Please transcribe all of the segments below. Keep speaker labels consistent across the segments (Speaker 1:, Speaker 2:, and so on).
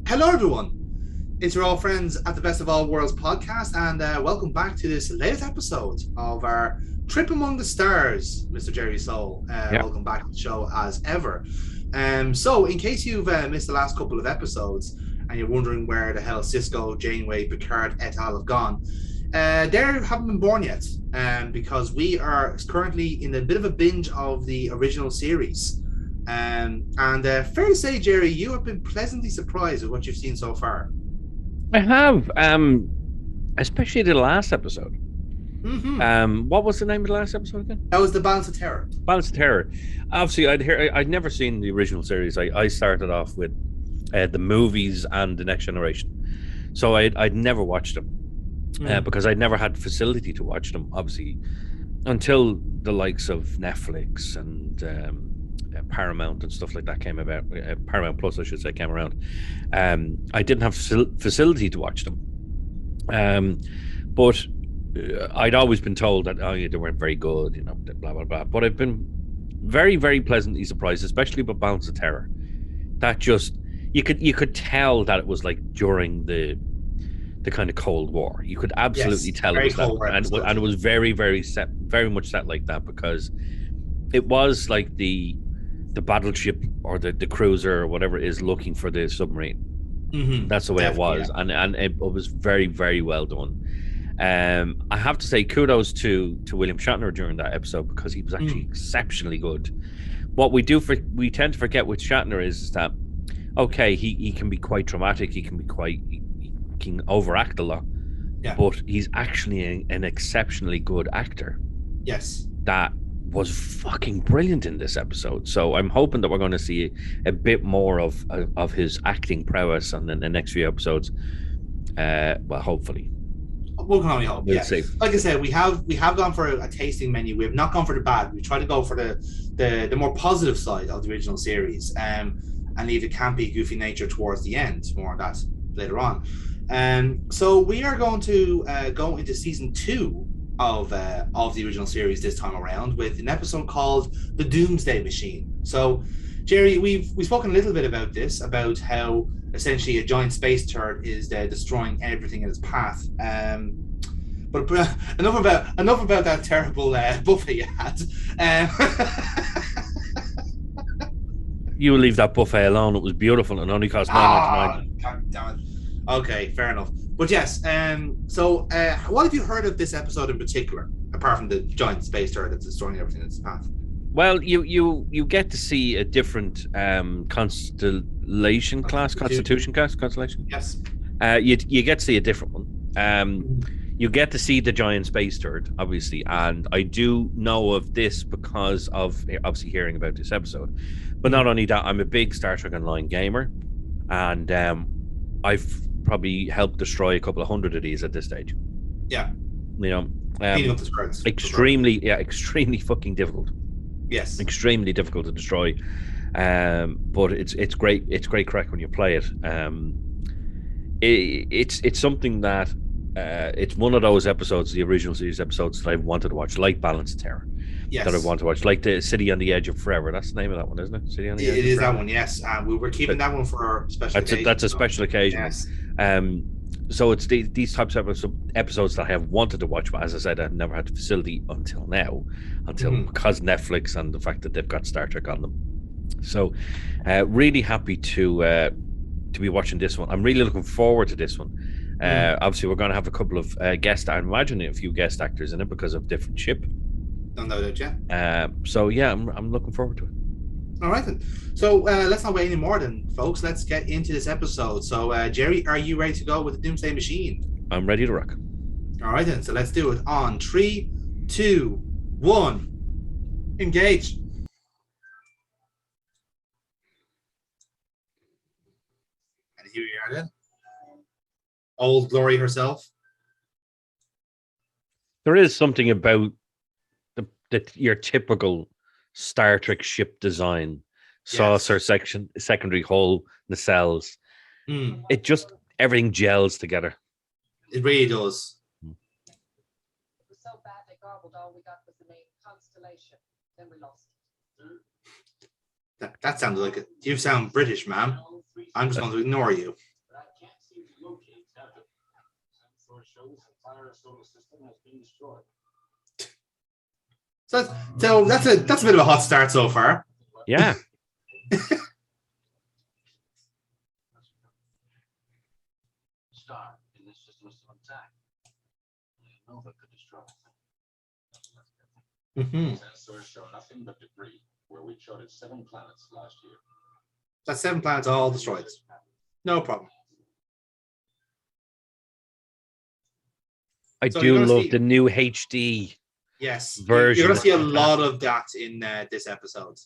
Speaker 1: Hello, everyone. It's your old friends at the Best of All Worlds podcast, and welcome back to this latest episode of our Trip Among the Stars, Mr. Jerry Soul.
Speaker 2: Yeah.
Speaker 1: Welcome back to the show as ever. So, in case you've missed the last couple of episodes and you're wondering where the hell Cisco, Janeway, Picard, et al. Have gone, they haven't been born yet, because we are currently in a bit of a binge of the original series. And fair to say, Jerry, you have been pleasantly surprised with what you've seen so far.
Speaker 2: I have, especially the last episode.
Speaker 1: Mm-hmm.
Speaker 2: What was the name of the last episode again?
Speaker 1: That was the Balance of Terror.
Speaker 2: Balance of Terror. Obviously, I'd never seen the original series. I started off with the movies and the Next Generation, so I'd never watched them because I'd never had facility to watch them. Obviously, until the likes of Netflix and Paramount and stuff like that came about. Paramount Plus, I should say, came around. I didn't have facility to watch them, but I'd always been told that they weren't very good, blah blah blah. But I've been very, very pleasantly surprised, especially with Balance of Terror. That just you could tell that it was like during the kind of Cold War. You could absolutely tell it was that, and it was very, very set, very much set like that, because it was like the battleship or the cruiser or whatever it is looking for the submarine.
Speaker 1: Mm-hmm.
Speaker 2: That's the way it was, and it was very, very well done. I have to say kudos to William Shatner during that episode, because he was actually exceptionally good. What we tend to forget with Shatner is that he can be quite dramatic, he can overact a lot, but he's actually an exceptionally good actor.
Speaker 1: Yes,
Speaker 2: that was fucking brilliant in this episode. So I'm hoping that we're going to see a bit more of his acting prowess on the next few episodes. Well, hopefully.
Speaker 1: We can only hope.
Speaker 2: We'll see.
Speaker 1: Like I said, we have gone for a tasting menu. We have not gone for the bad. We try to go for the more positive side of the original series, and leave the campy, goofy nature towards the end. More on that later on. So we are going to go into season 2 of the original series this time around, with an episode called The Doomsday Machine. So, Jerry, we've spoken a little bit about this, about how essentially a giant space turret is destroying everything in its path. But enough about that terrible buffet you had.
Speaker 2: You will leave that buffet alone. It was beautiful and only cost $9.99.
Speaker 1: God damn it. Okay, fair enough. But yes, so what have you heard of this episode in particular, apart from the giant space turret that's destroying everything in its path?
Speaker 2: Well, you get to see a different constellation class, constitution class, constellation.
Speaker 1: Yes.
Speaker 2: You get to see a different one. You get to see the giant space turret, obviously, and I do know of this because of obviously hearing about this episode. But not only that, I'm a big Star Trek Online gamer, and I've probably helped destroy a couple of hundred of these at this stage.
Speaker 1: Yeah.
Speaker 2: Extremely fucking difficult.
Speaker 1: Yes.
Speaker 2: Extremely difficult to destroy. But it's great. It's great crack when you play it. It's something that it's one of those episodes, the original series episodes, that I've wanted to watch, like Balance of Terror.
Speaker 1: Yes.
Speaker 2: That I want to watch, like the City on the Edge of Forever. That's the name of that one, isn't it? City on the Edge.
Speaker 1: It is that one, yes. We were keeping that one for our special occasion.
Speaker 2: That's a special occasion.
Speaker 1: Yes.
Speaker 2: So it's these types of episodes that I have wanted to watch, but as I said, I've never had the facility until now, because Netflix and the fact that they've got Star Trek on them. So really happy to be watching this one. I'm really looking forward to this one. Obviously, we're going to have a couple of guest. I'm imagining a few guest actors in it because of different ship.
Speaker 1: Don't know that yet.
Speaker 2: So yeah, I'm looking forward to it.
Speaker 1: All right then. So let's not wait any more then, folks. Let's get into this episode. So Jerry, are you ready to go with the Doomsday Machine?
Speaker 2: I'm ready to rock.
Speaker 1: All right then. So let's do it on 3, 2, 1. Engage. And here we are then. Old Glory herself.
Speaker 2: There is something about your typical Star Trek ship design, saucer section, secondary hull, nacelles. It just, everything gels together.
Speaker 1: It really does.
Speaker 3: It was so bad they garbled all we got was the name Constellation. Then we lost it.
Speaker 1: That sounded like it. You sound British, ma'am. I'm just going to ignore you. So that's a bit of a hot start so far.
Speaker 2: Yeah.
Speaker 1: Mm-hmm.
Speaker 4: Sensors show nothing but debris, where we charted 7 planets last year.
Speaker 1: That's 7 planets all destroyed. No problem.
Speaker 2: I
Speaker 1: So
Speaker 2: do
Speaker 1: you're gonna
Speaker 2: love
Speaker 1: see-
Speaker 2: the new HD
Speaker 1: Yes,
Speaker 2: version.
Speaker 1: you're going to see a
Speaker 2: Fantastic.
Speaker 1: lot of that in this episode.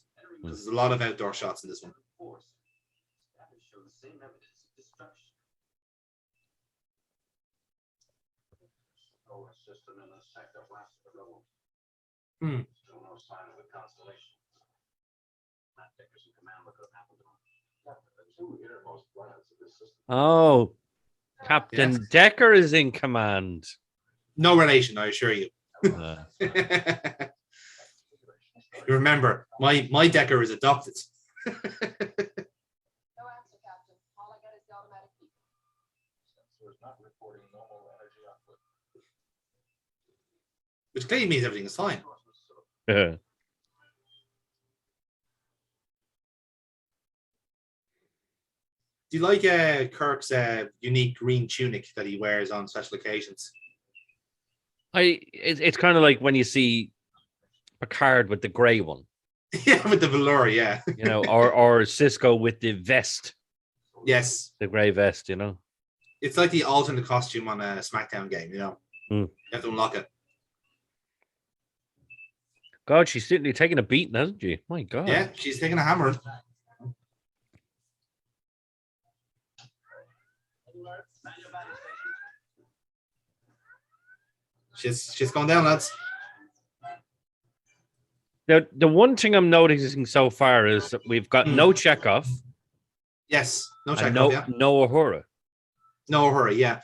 Speaker 1: There's a lot of outdoor shots in this one. Hmm.
Speaker 4: Still no sign of the Constellation. Matt Decker's in command. What could have happened to him? The 2 innermost planets of this system.
Speaker 2: Oh, Captain
Speaker 1: Yes.
Speaker 2: Decker is in command.
Speaker 1: No relation, I assure you.
Speaker 2: Uh,
Speaker 1: You remember, my Decker is adopted.
Speaker 3: No answer, Captain. All I get is the automatic beep.
Speaker 4: Sensor is not reporting normal energy output.
Speaker 1: Which clearly means everything is fine.
Speaker 2: uh,
Speaker 1: Do you like Kirk's unique green tunic that he wears on special occasions?
Speaker 2: it's kind of like when you see Picard with the grey one,
Speaker 1: Yeah, with the velour, yeah.
Speaker 2: you know, or Cisco with the vest,
Speaker 1: Yes.
Speaker 2: the grey vest, you know.
Speaker 1: It's like the alternate costume on a SmackDown game, you know.
Speaker 2: Hmm.
Speaker 1: You have to unlock it.
Speaker 2: God, she's certainly taking a beating, hasn't she? My God.
Speaker 1: Yeah, she's taking a hammer. She's going down, lads.
Speaker 2: Now, the one thing I'm noticing so far is that we've got no Chekhov
Speaker 1: Yes, no
Speaker 2: and
Speaker 1: Chekhov, yeah.
Speaker 2: no Uhura.
Speaker 1: No hurry, yeah.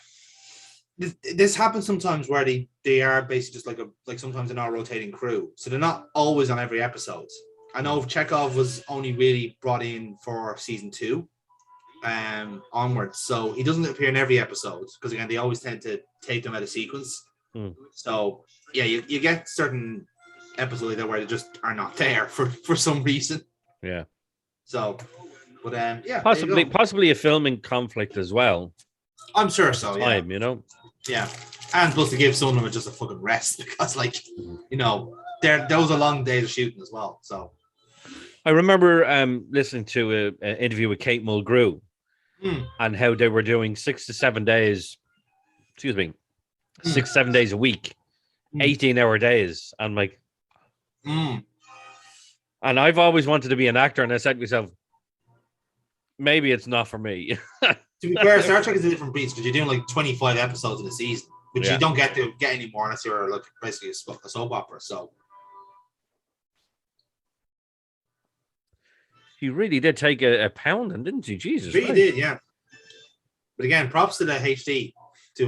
Speaker 1: This happens sometimes where they are basically just like sometimes in our rotating crew, so they're not always on every episode. I know Chekhov was only really brought in for season 2, onwards, so he doesn't appear in every episode because again they always tend to take them out of sequence. So yeah, you get certain episodes there where they just are not there for some reason.
Speaker 2: Yeah.
Speaker 1: So, but yeah, there you go.
Speaker 2: Possibly a filming conflict as well.
Speaker 1: I'm sure so. Yeah.
Speaker 2: Time, you know.
Speaker 1: Yeah, and plus to give some of them just a fucking rest because, like, you know, those are long days of shooting as well. So
Speaker 2: I remember listening to an interview with Kate Mulgrew and how they were doing 6 to 7 days. Excuse me, 6 7 days a week, 18-hour days. I'm like, and I've always wanted to be an actor, and I said to myself, maybe it's not for me.
Speaker 1: to be fair, Star Trek is a different beast because you're doing like 25 episodes in a season, which you don't get anymore unless you're like basically a soap opera. So
Speaker 2: she really did take a pounding, didn't she? Jesus,
Speaker 1: she really did, yeah. But again, props to the HD to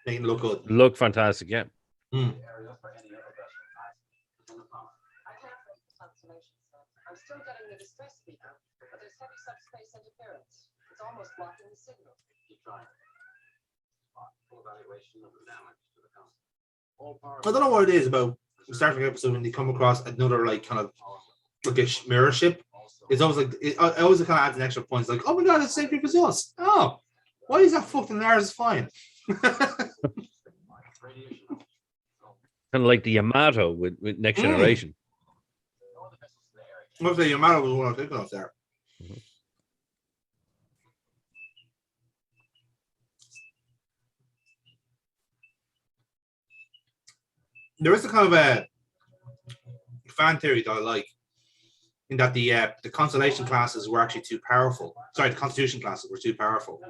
Speaker 1: make it look good.
Speaker 2: Look fantastic, yeah.
Speaker 3: I can't break the Constellation, sir. I'm still getting the distress beacon, but there's heavy subspace interference. It's almost blocking the signal.
Speaker 4: Keep trying. Full evaluation of the damage to the Constellation. All power.
Speaker 1: I don't know what it is about the Star Trek episode when they come across another like kind of like a mirror ship. It's always like it always kind of adds an extra point. It's like, oh my god, it's the same group as us. Oh, why is that fucked and ours is fine?
Speaker 2: Kind of like the Yamato with Next Generation.
Speaker 1: Must say Yamato was one I'm thinking of there. There is a kind of a fan theory that I like, in that the Constellation classes were actually too powerful. Sorry, the Constitution classes were too powerful.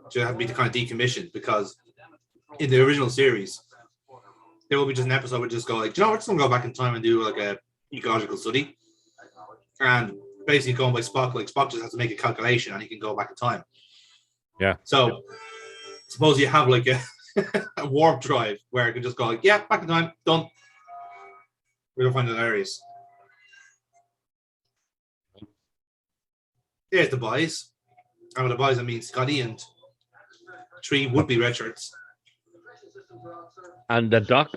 Speaker 1: So they had to be kind of decommissioned because in the original series, there will be just an episode where just go like, you know, we're just gonna go back in time and do like a ecological study, and basically going by Spock. Like Spock just has to make a calculation and he can go back in time.
Speaker 2: Yeah.
Speaker 1: So suppose you have like a warp drive where it can just go like, yeah, back in time, done. We're gonna find it hilarious. There's the boys. And with the boys, I mean Scotty and 3 would-be redshirts.
Speaker 2: And the doc.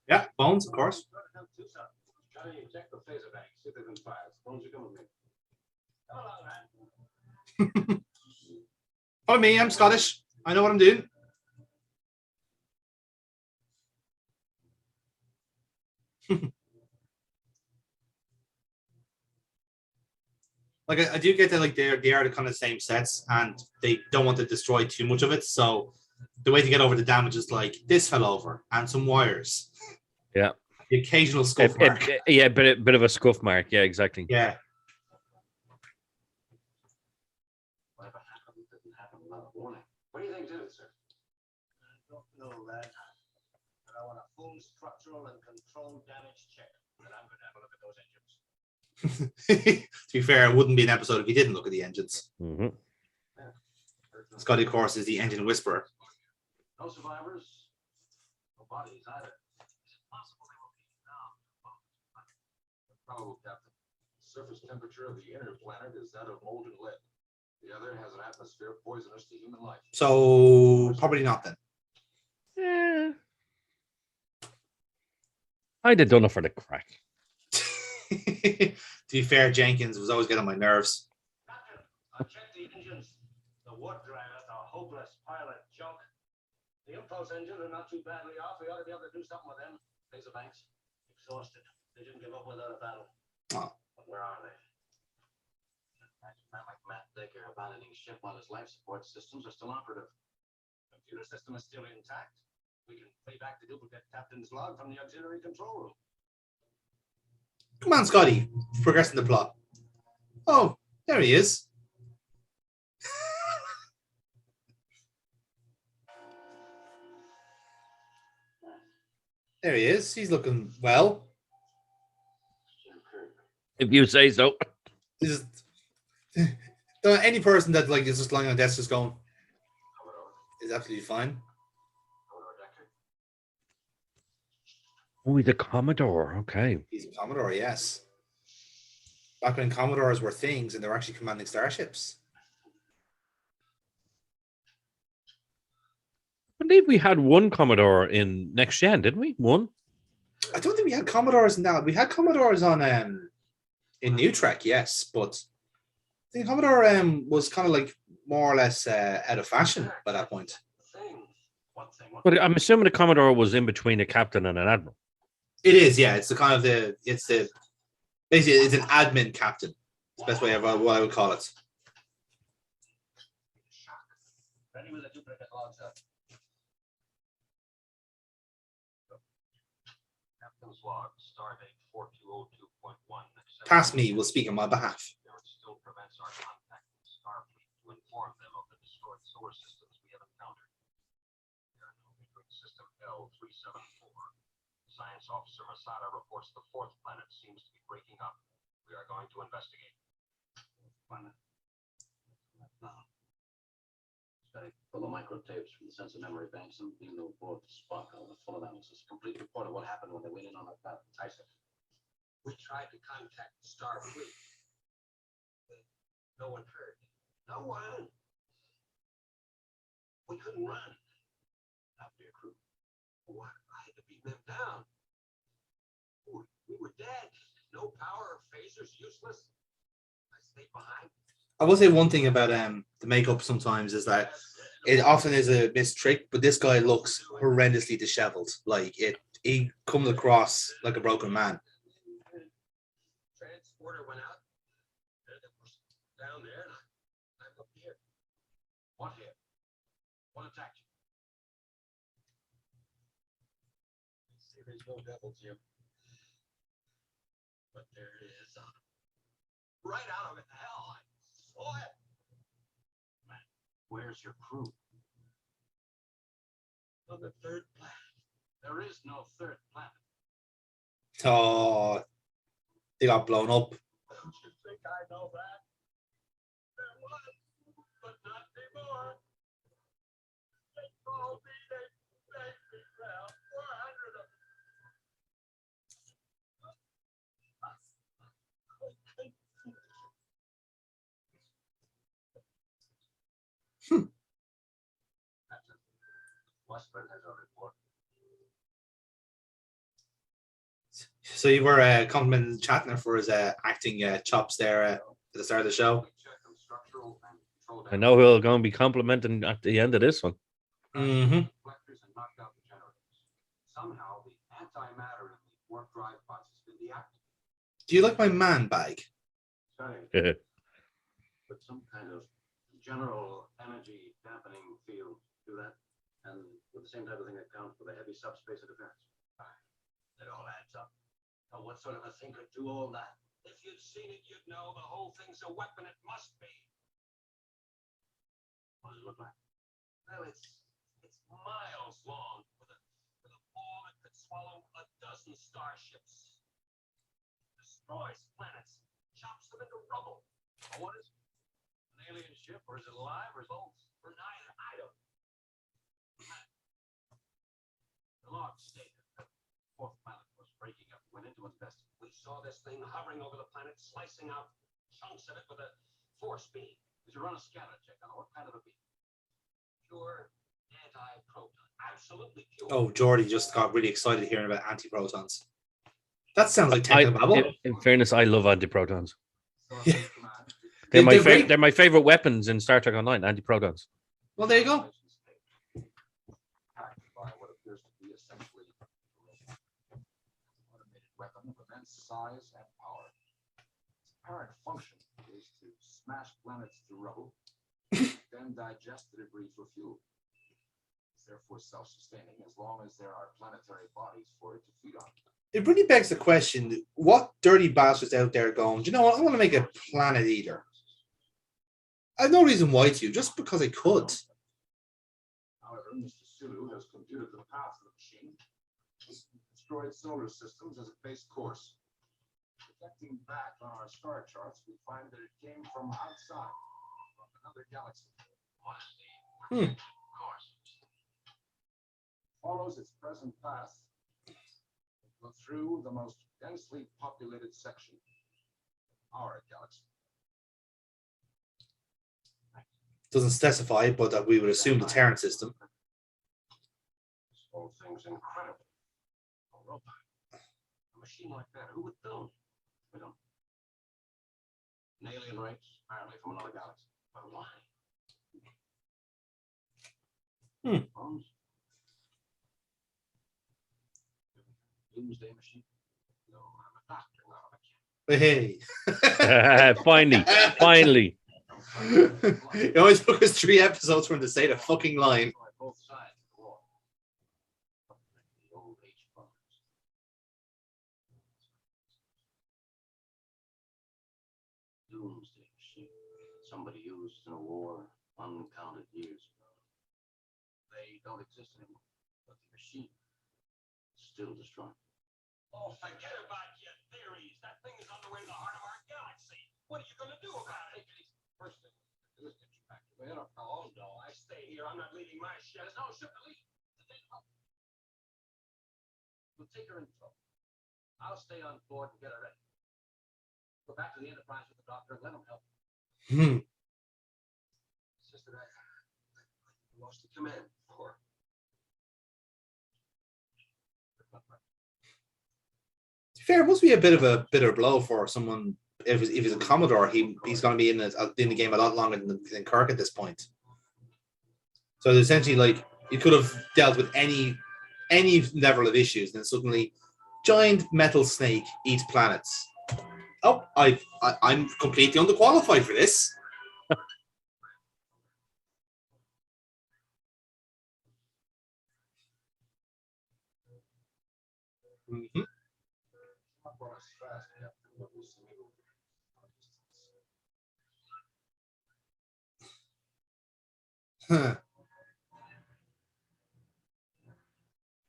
Speaker 1: Yeah, Bones, of course.
Speaker 4: Johnny, check the phaser bank. See if they've been fired. Bones, you come with me. Come along, man.
Speaker 1: Oh, me, I'm Scottish. I know what I'm doing. Like I do get that, like they are the kind of same sets, and they don't want to destroy too much of it. So the way to get over the damage is like this fell over and some wires.
Speaker 2: Yeah.
Speaker 1: The occasional scuff mark.
Speaker 2: Yeah, bit of a scuff mark. Yeah, exactly.
Speaker 1: Yeah.
Speaker 4: Whatever happened didn't happen without warning. What do you think, dude, sir?
Speaker 5: I don't know, lad. But I want a full structural and control damage check. And I'm going to have a look at those engines.
Speaker 1: To be fair, it wouldn't be an episode if you didn't look at the engines.
Speaker 2: Mm-hmm.
Speaker 1: Scotty, of course, is the engine whisperer.
Speaker 4: No survivors. No bodies either. Is it possible they will be now? Probable, Captain. Surface temperature of the inner planet is that of molten lead. The other has an atmosphere poisonous to human life.
Speaker 1: So probably not then.
Speaker 2: Yeah. I'd have done it for the crack.
Speaker 1: To be fair, Jenkins was always getting on my nerves.
Speaker 5: Captain, I checked the engines. The wood dryers are hopeless pile of junk. The impulse engines are not too badly off. We ought to be able to do something with them.
Speaker 4: Phaser banks.
Speaker 5: Exhausted. They didn't give up without a battle.
Speaker 1: Oh.
Speaker 4: But where are they? Imagine a man like Matt Decker abandoning ship while his life support systems are still operative.
Speaker 5: Computer system is still intact. We can play back the duplicate captain's log from the auxiliary control room.
Speaker 1: Come on, Scotty. Progressing the plot. Oh, there he is. There he is. He's looking well.
Speaker 2: If you say so.
Speaker 1: This is any person that like is just lying on a desk just going is absolutely fine.
Speaker 2: Oh, he's a Commodore. Okay.
Speaker 1: He's a Commodore, yes. Back when Commodores were things and they were actually commanding starships.
Speaker 2: I believe we had one Commodore in Next Gen, didn't we? One?
Speaker 1: I don't think we had Commodores in that. We had Commodores on in New Trek, yes, but I think Commodore was kind of like more or less out of fashion by that point.
Speaker 2: But I'm assuming the Commodore was in between a captain and an admiral.
Speaker 1: It is, yeah. It's the kind of basically it's an admin captain. It's the best way of what I would call it.
Speaker 5: Ready with the duplicate log, sir.
Speaker 4: Captain's log, stardate 4202.1.
Speaker 1: Pass me will speak on my behalf.
Speaker 4: It still prevents our contact with Starfleet to inform them of the destroyed solar systems we have encountered. We are now entering system L374. Science Officer Masada reports the fourth planet seems to be breaking up. We are going to investigate. Planet. Study full of microtapes from the sensor memory banks and beam the board to Spock on the full analysis. Complete report of what happened when they went in on that planet. Tyson.
Speaker 5: We tried to contact Starfleet. But no one heard. No one. We couldn't run.
Speaker 4: After your crew.
Speaker 5: What? I had to beat them down. We were dead. No power, phasers useless. I stayed behind.
Speaker 1: I will say one thing about the makeup sometimes is that it often is a missed trick, but this guy looks horrendously disheveled. Like he comes across like a broken man.
Speaker 5: Transporter went out. And it was down there, and I'm up here.
Speaker 4: What here? What attacked you?
Speaker 5: See, there's no devil, Jim. But there is. Right out of hell. I saw it.
Speaker 4: Man, where's your crew?
Speaker 5: On the third planet.
Speaker 4: There is no third planet.
Speaker 1: Oh, they got blown up.
Speaker 5: Don't you think I know that? There was, but not anymore. They called me, they begged me around. 400 of them.
Speaker 4: Westford has ordered
Speaker 1: So you were complimenting Shatner for his acting chops there at the start of the show.
Speaker 2: I know he'll go and be complimenting at the end of this one.
Speaker 1: Mm-hmm.
Speaker 4: Somehow the antimatter in the warp drive pods has been deactivated.
Speaker 1: Do you like my man bag?
Speaker 4: But some kind of general energy dampening field do that, and with the same type of thing that counts for the heavy subspace interference. It all adds up. Now, what sort of a thing could do all that? If you'd seen it, you'd know the whole thing's a weapon. It must be. What does it look like? Well, it's miles long with a ball that could swallow a dozen starships. Destroys planets, chops them into rubble. What is it? An alien ship, or is it alive, or is it both, or neither? I don't. The log stated that the fourth planet was breaking up, went into investigate. We saw this thing hovering over the planet, slicing out chunks of it with a force beam. Did you run a scatter check on it? What kind of a beam? Pure anti-proton. Absolutely pure.
Speaker 1: Oh, Jordy just got really excited hearing about antiprotons. That sounds like technobabble.
Speaker 2: In fairness, I love antiprotons.
Speaker 1: Yeah.
Speaker 2: They're
Speaker 1: great.
Speaker 2: my favorite weapons in Star Trek Online. Antiprotons.
Speaker 1: Well, there you go.
Speaker 4: Packed by what appears to be essentially an automated weapon of immense size and power. Its apparent function is to smash planets to rubble, then digest the debris for fuel. It's therefore self-sustaining as long as there are planetary bodies for it to feed on.
Speaker 1: It really begs the question, what dirty bastards out there going, do you know what, I want to make a planet eater. I have no reason why to, just because I could.
Speaker 4: However, Mr. Sulu has computed the path of the machine, destroyed solar systems as it faced course. Reflecting back on our star charts, we find that it came from outside, from another galaxy. What is the course? Follows its present path. Go through the most densely populated section of our galaxy.
Speaker 1: Doesn't specify, but that we would assume the Terran system.
Speaker 4: This whole thing's incredible. A robot. A machine like that, who would build? We don't. An alien race, apparently from another galaxy. But why? Bones? Doomsday Machine? No, I'm a doctor, not a mechanic.
Speaker 1: Hey.
Speaker 2: Finally.
Speaker 1: It always took us 3 episodes for him to say the fucking line.
Speaker 4: Both sides of the war. The old H bombers. Doomsday Machine. Somebody used in a war uncounted years ago. They don't exist anymore, but the machine is still destroying. Oh, forget about your theories. That thing is on the way to the heart of our galaxy. What are you going to do about it? First thing we do is get you back to the inner. Oh, no, I stay here. I'm not leaving my ship. There's no ship to leave. We'll take her in tow. I'll stay on board and get her ready. Go back to the Enterprise with the doctor and let him help. It's just that I lost the command for.
Speaker 1: Fair, it must be a bit of a bitter blow for someone. If he's a Commodore, he's going to be in the game a lot longer than Kirk at this point. So essentially, like, you could have dealt with any level of issues, and then suddenly, giant metal snake eats planets. Oh, I'm completely underqualified for this. Mm-hmm. Huh.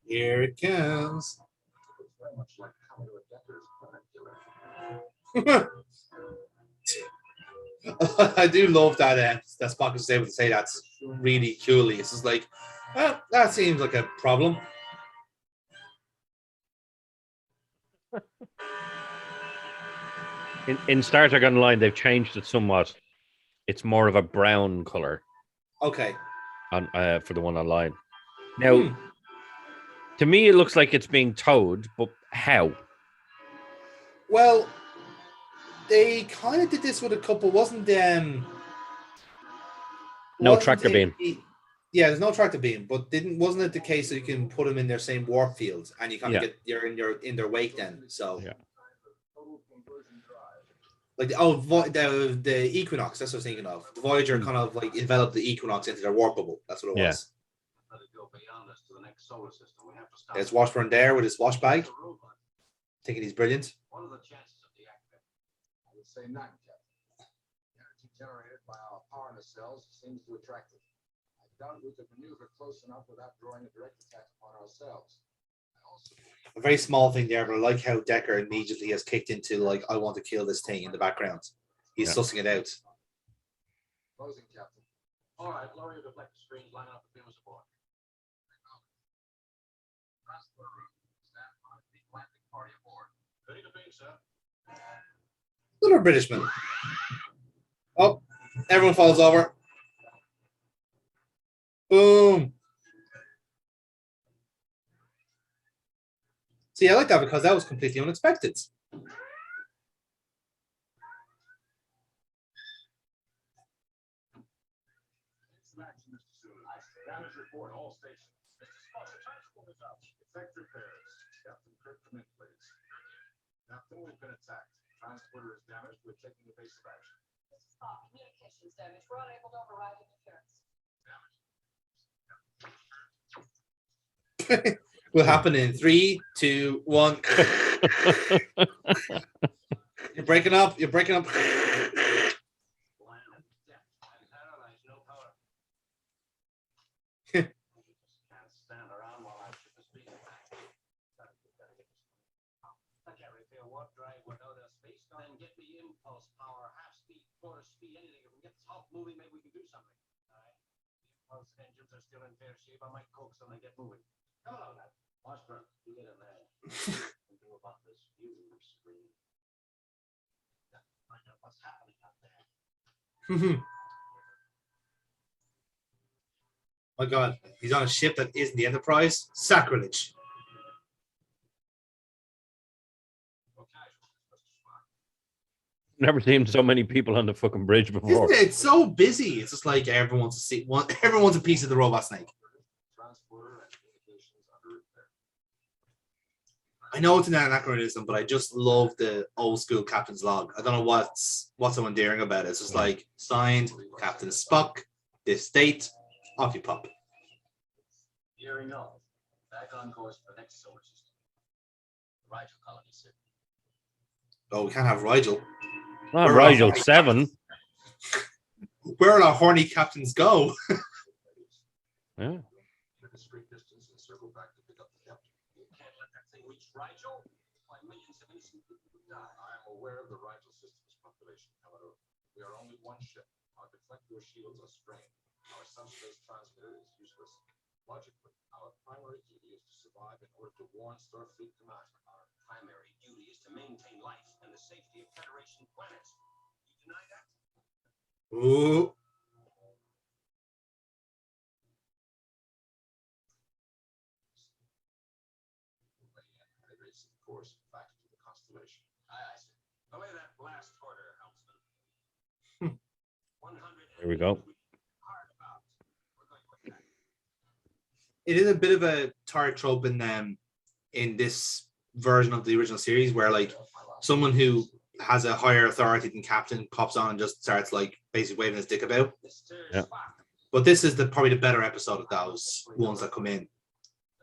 Speaker 1: Here it comes.
Speaker 4: Very much like Commodore Decker's planet killer.
Speaker 1: I do love that Spock is able to say that's really coolly. It's just like, well, that seems like a problem.
Speaker 2: In Star Trek Online, they've changed it somewhat. It's more of a brown color.
Speaker 1: Okay.
Speaker 2: On for the one online. Now, to me, it looks like it's being towed, but how?
Speaker 1: Well, they kind of did this with a couple. Wasn't
Speaker 2: No
Speaker 1: wasn't
Speaker 2: tractor beam.
Speaker 1: Yeah, there's no tractor beam, but wasn't it the case that you can put them in their same warp field and you kind of you're in their wake then? So
Speaker 2: Yeah.
Speaker 1: like the Equinox, that's what I was thinking of. The Voyager kind of like enveloped the Equinox into their warp bubble. That's what it was.
Speaker 4: Let it go beyond us to the next solar system. We have to stop.
Speaker 1: There's Washburn there with his wash bag, thinking he's brilliant.
Speaker 4: What are the chances of deactivating?
Speaker 5: I would say none, Captain. The energy generated by our power cells seems to attract it. I doubt we could maneuver close enough without drawing a direct attack upon ourselves.
Speaker 1: A very small thing there, but I like how Decker immediately has kicked into like, I want to kill this thing in the background. He's sussing it out.
Speaker 5: Closing, Captain.
Speaker 4: All right, lower your deflector screens, line up the beams aboard. Stand by the Atlantic party aboard. Ready to beam, sir.
Speaker 1: Another Britishman. Oh, everyone falls over. Boom. See, I like that because that was completely unexpected.
Speaker 5: Damage report, all stations. Mr. Spock, the transport is out. Effect repairs. Captain Kirk, come in, please. Captain, we've been attacked. Transporter is damaged. We're taking evasive action.
Speaker 3: Mr. Spock, communications damage. We're unable to override interference.
Speaker 1: Will happen in 3, 2, 1. You're breaking up. You're breaking up.
Speaker 4: Can't stand around while I ship the speed back. I can't repair warp drive without a space gun. Then get me impulse power, half speed, quarter speed, anything. If we get this Hulk moving, maybe we can do something. All right. The impulse engines are still in fair shape. I might coax them and get moving. Come on, lad. Washburn, you get in there. What do about this view screen? Find out what's happening up there.
Speaker 1: My God, he's on a ship that isn't the Enterprise. Sacrilege.
Speaker 2: Never seen so many people on the fucking bridge before.
Speaker 1: Isn't it? It's so busy. It's just like everyone wants to see everyone wants a piece of the robot snake. I know it's an anachronism, but I just love the old school captain's log. I don't know what's so endearing about it. It's just like signed Captain Spock, this date, off you pop.
Speaker 4: Gearing up. Back on course for the next solar system. The Rigel colony, sir.
Speaker 1: Oh, we can't have Rigel.
Speaker 2: Oh, Rigel 7.
Speaker 1: Where will our horny captains go?
Speaker 2: Yeah.
Speaker 5: Discrete distance and circle back to pick up the captain.
Speaker 4: You can't let that thing reach Rigel. Why, millions of innocent people would die.
Speaker 5: I am aware of the Rigel system's population, Commodore. We are only one ship. Our deflector shields are strained. Our subspace transmitter is useless. Logically, our primary duty is to survive in order to warn Starfleet Command.
Speaker 4: Our primary duty is to maintain life and the safety of Federation planets. You deny that?
Speaker 1: Ooh.
Speaker 5: Race course back to the Constellation.
Speaker 4: Aye, sir. Belay that blast order, helmsman. 100.
Speaker 2: Here we go.
Speaker 4: Hard about. We're going to attack.
Speaker 1: It is a bit of a tired trope in this version of the original series where like someone who has a higher authority than captain pops on and just starts like basically waving his dick about.
Speaker 2: Yeah.
Speaker 1: But this is probably the better episode of those ones that come in.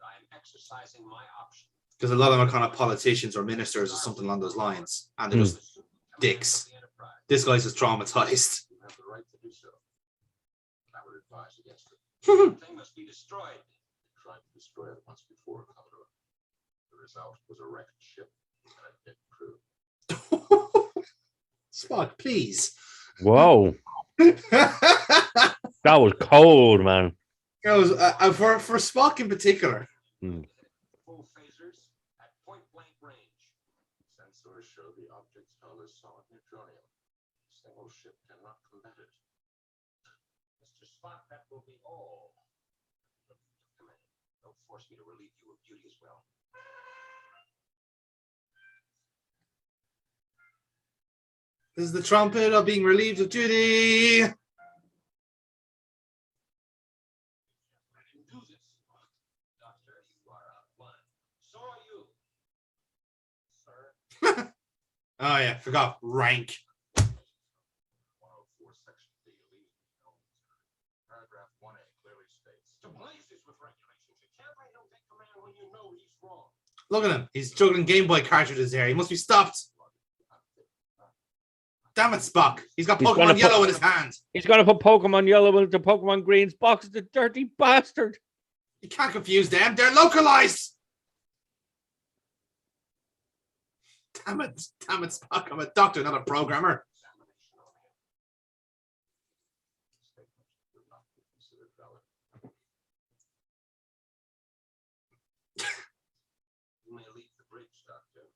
Speaker 4: I am exercising my option.
Speaker 1: Because a lot of them are kind of politicians or ministers or something along those lines. And they're just dicks. This guy's just traumatized.
Speaker 5: You have the right to do so. I would advise against it.
Speaker 4: The thing must be destroyed.
Speaker 5: I tried to destroy it once before, Commodore. The result was a wrecked ship and a dead crew.
Speaker 1: Spock, please.
Speaker 2: Whoa.
Speaker 1: That
Speaker 2: That was cold, man.
Speaker 1: was for Spock in particular.
Speaker 4: Full phasers at point blank range.
Speaker 5: Sensors show the object's hull is solid neutronium. A single ship cannot combat it.
Speaker 4: Mr. Spock, that will be all. Come in. Don't force me to relieve you of duty as well.
Speaker 1: This is the trumpet of being relieved of duty.
Speaker 4: I didn't do this. Doctor, you are out of line. So are you. Sir.
Speaker 1: Oh yeah, forgot rank.
Speaker 5: 104 section D illegal. Paragraph 1A clearly states.
Speaker 4: To places with regulations. You can't let him take command when you know he's wrong.
Speaker 1: Look at him. He's juggling Game Boy cartridges here. He must be stopped. Damn it, Spock. He's got
Speaker 2: He's
Speaker 1: Pokemon
Speaker 2: gonna
Speaker 1: Yellow
Speaker 2: put-
Speaker 1: in his hand.
Speaker 2: He's gonna put Pokemon Yellow into Pokemon Green's box. The dirty bastard.
Speaker 1: You can't confuse them. They're localized. Damn it, Spock. I'm a doctor, not a programmer.
Speaker 5: Examination on him. Statements would not be considered valid.
Speaker 4: You may leave the bridge, Doctor.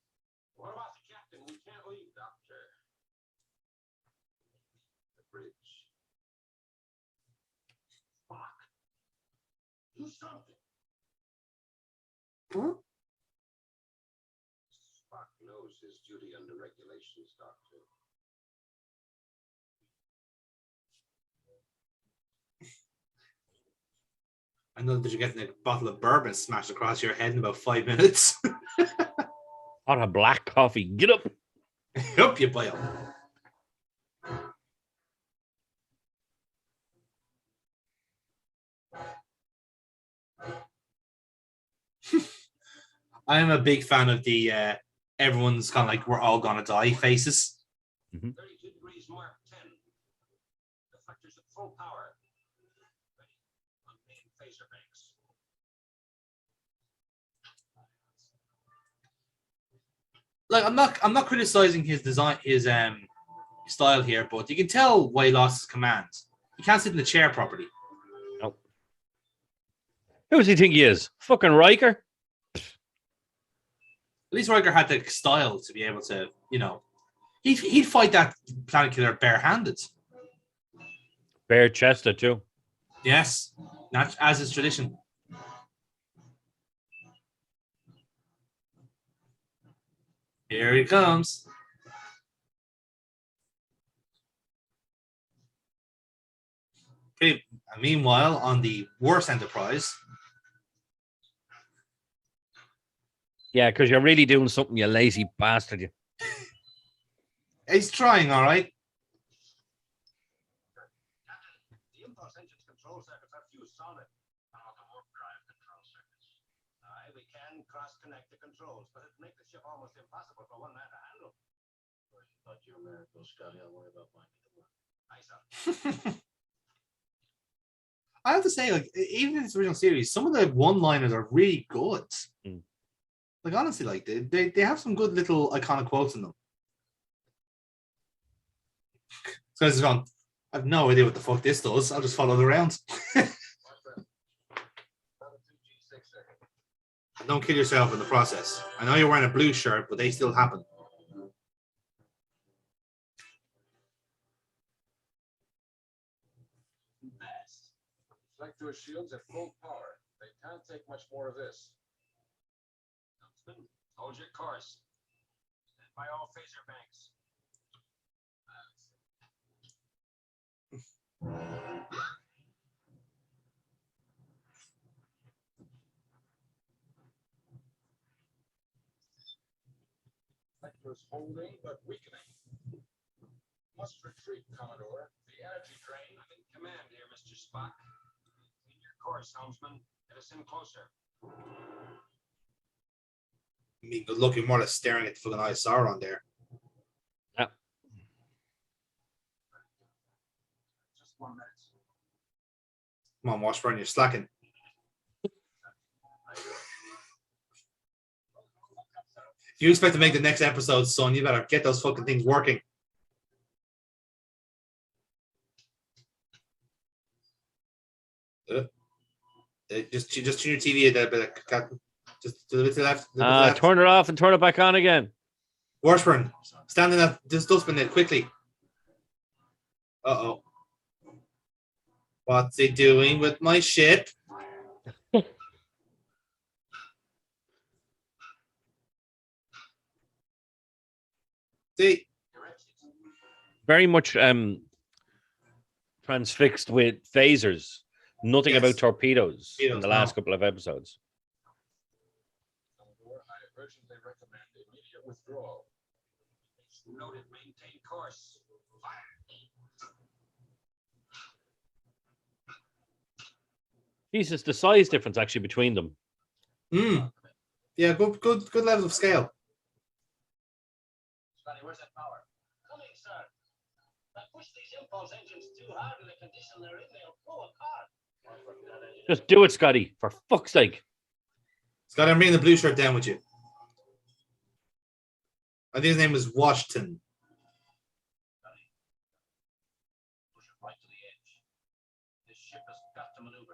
Speaker 4: What about the captain? We can't leave, Doctor.
Speaker 5: The bridge.
Speaker 4: Fuck. Do something. Spock knows his duty under regulations, Doctor.
Speaker 1: I know that you're getting a bottle of bourbon smashed across your head in about 5 minutes.
Speaker 2: Hot a black coffee. Get up.
Speaker 1: Up you boil. I'm a big fan of the everyone's kind of like we're all gonna die faces.
Speaker 4: 32 degrees Mark 10. Deflectors at full power. Ready. On main phaser banks.
Speaker 1: Like I'm not criticizing his design, his style here, but you can tell why he lost his command. He can't sit in the chair properly.
Speaker 2: Nope. Who does he think he is? Fucking Riker?
Speaker 1: At least Riker had the style to be able to, he'd fight that planet killer barehanded.
Speaker 2: Bare chested too.
Speaker 1: Yes, not as is tradition. Here he comes. Okay, meanwhile, on the worst Enterprise,
Speaker 2: Yeah, because you're really doing something, you lazy bastard. You.
Speaker 1: he's trying, all right.
Speaker 4: The impulse engine's control circuits are fused solid. How about the warp drive control circuits? Aye, we can cross-connect the controls, but it'd make the ship almost impossible for one man to handle. Thought you were American, Scotty. I'll worry about mine. Aye, sir.
Speaker 1: I have to say, like, even in this original series, some of the one-liners are really good.
Speaker 2: Mm.
Speaker 1: Like, honestly, like they have some good little iconic quotes in them. So it's gone. I have no idea what the fuck this does. I'll just follow the round. Don't kill yourself in the process. I know you're wearing a blue shirt, but they still happen.
Speaker 5: Deflector shields at full power. They can't take much more of this.
Speaker 4: Helmsman, hold your course. Stand by all phaser banks.
Speaker 5: Deflectors holding but weakening. Must retreat, Commodore. The energy drain.
Speaker 4: I'm in command here, Mr. Spock. Clean your course, Helmsman. Get us in closer.
Speaker 1: I mean, good luck. You're more or less staring at the fucking eye of Sauron there.
Speaker 4: Just 1 minute.
Speaker 1: Come on, Washburn, you're slacking. If you expect to make the next episode, son, you better get those fucking things working. Just turn your TV a bit, Captain. Just a little bit to the left. A little bit to the left.
Speaker 2: Turn it off and turn it back on again.
Speaker 1: Washburn, stand in that this dustbin there quickly. Uh-oh. What's he doing with my ship? See,
Speaker 2: very much transfixed with phasers. Nothing
Speaker 1: Yes.
Speaker 2: about torpedoes in
Speaker 1: Torpedoes,
Speaker 2: the last
Speaker 1: no.
Speaker 2: couple of episodes.
Speaker 5: Commodore, I urgently recommend immediate withdrawal.
Speaker 4: Noted, maintain course. Fire.
Speaker 2: Jesus, the size difference actually between them.
Speaker 1: Yeah, good level of scale.
Speaker 4: Scotty, where's that power? Coming, sir. I push these impulse engines too hard in the condition they're in, they'll blow apart.
Speaker 2: Just do it, Scotty, for fuck's sake.
Speaker 1: Scott, I'm bringing the blue shirt down with you. I think his name was Washington.
Speaker 4: Push it right to the edge. This ship has got to maneuver.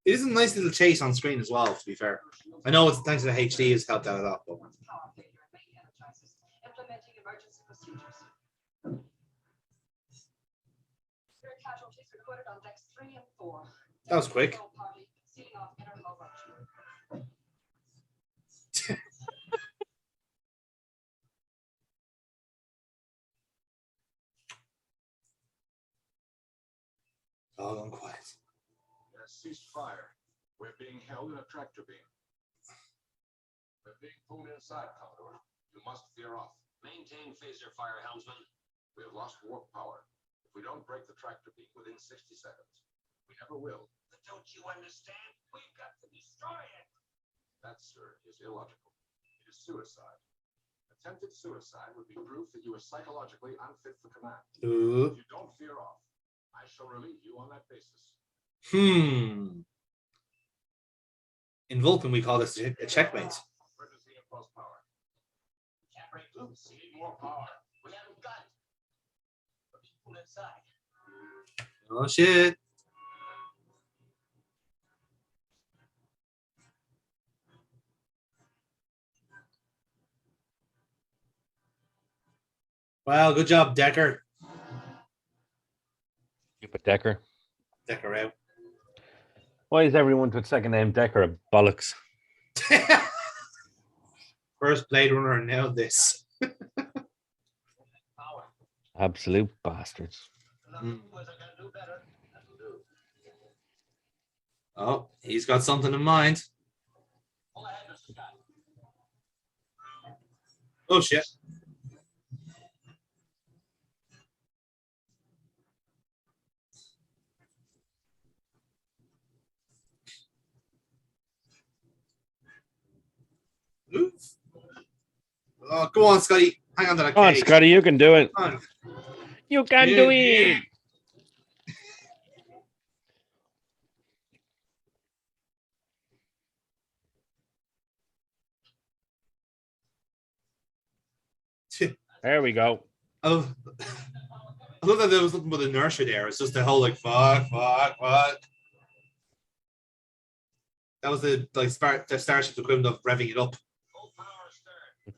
Speaker 1: It is a nice little chase on screen as well, to be fair. I know it's thanks to the HD has helped out a lot, but
Speaker 3: Power failure and main energizers. Implementing emergency procedures. Spirit casualties recorded on decks 3 and 4.
Speaker 1: that was quick.
Speaker 3: Control party sealing off inner hull rupture.
Speaker 1: All gone quiet.
Speaker 5: Cease fire. We're being held in a tractor beam. We're being pulled inside, Commodore. You must veer off.
Speaker 4: Maintain phaser fire, helmsman.
Speaker 5: We have lost warp power. If we don't break the tractor beam within 60 seconds, we never will.
Speaker 4: But don't you understand? We've got to destroy it.
Speaker 5: That, sir, is illogical. It is suicide. Attempted suicide would be proof that you are psychologically unfit for command. If you don't veer off, I shall relieve you on that basis.
Speaker 1: In Vulcan, we call this a checkmate.
Speaker 5: Where does the impulse power?
Speaker 4: Can't break loose. We need more power. We haven't got it. But we pull inside.
Speaker 1: Oh shit. Well, good job, Decker.
Speaker 2: Stupid Decker.
Speaker 1: Decker out.
Speaker 2: Why is everyone with second name Decker a bollocks?
Speaker 1: First Blade Runner nailed this.
Speaker 4: Power.
Speaker 2: Absolute bastards.
Speaker 4: Nothing was I gonna do better. That'll do.
Speaker 1: Oh, he's got something in mind.
Speaker 4: Pull ahead, Mr. Scott.
Speaker 1: Oh shit. Move. Oh, go on, Scotty. Hang on to that
Speaker 2: Come on,
Speaker 1: cage.
Speaker 2: Scotty, you can do it.
Speaker 1: Come on.
Speaker 2: You can
Speaker 1: Yeah,
Speaker 2: do
Speaker 1: yeah.
Speaker 2: it. There we go.
Speaker 1: I love that there was nothing but inertia there. It's just the whole like fuck. That was the Starship's equivalent of revving it up.
Speaker 4: Full power stern.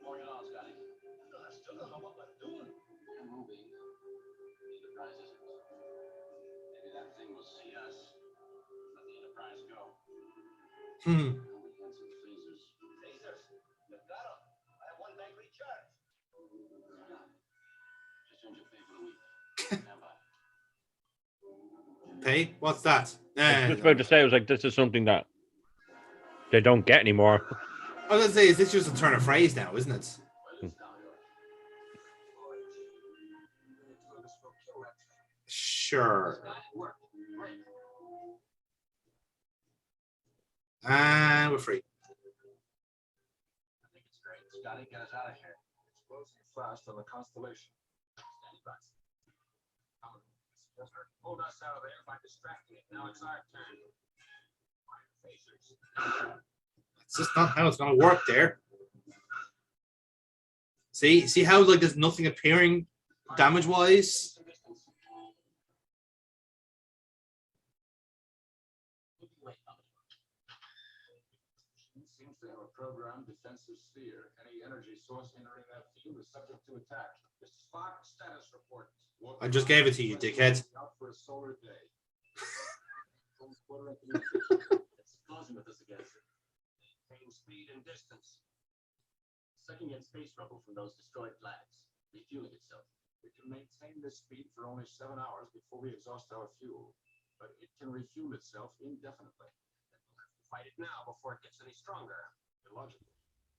Speaker 4: More it on, Scotty. I still don't know what we're doing. We're moving. The Enterprise isn't. Maybe that thing will see us. Let the Enterprise go.
Speaker 1: Hmm.
Speaker 4: Comprehensive phasers. Phasers? You've got 'em. I have one bank recharge. Just earned your pay for the week. Stand by.
Speaker 1: Pay? What's that?
Speaker 2: I was just about to say, I was like, this is something that they don't get anymore.
Speaker 1: I was gonna say, is this just a turn of phrase now, isn't it? Sure. And we're free.
Speaker 4: I think it's great. Scotty, get us out of here.
Speaker 5: It's closing fast on the Constellation.
Speaker 4: Stand by. Pulled us out of there by distracting it. Now it's our turn. Fire phasers.
Speaker 1: It's just not how it's gonna work there. See how like there's nothing appearing damage wise?
Speaker 5: Once they have a programmed defensive sphere, any energy source entering that field is subject to attack. Mr. Spock, status report.
Speaker 1: I just gave it to you, dickhead.
Speaker 5: Out for a solar day.
Speaker 4: It's closing with us again, sir. Maintain speed and distance. Sucking in space rubble from those destroyed flags. Refueling itself.
Speaker 5: We can maintain this speed for only 7 hours before we exhaust our fuel, but it can refuel itself indefinitely.
Speaker 4: Then we'll have to fight it now before it gets any stronger.
Speaker 5: Illogical.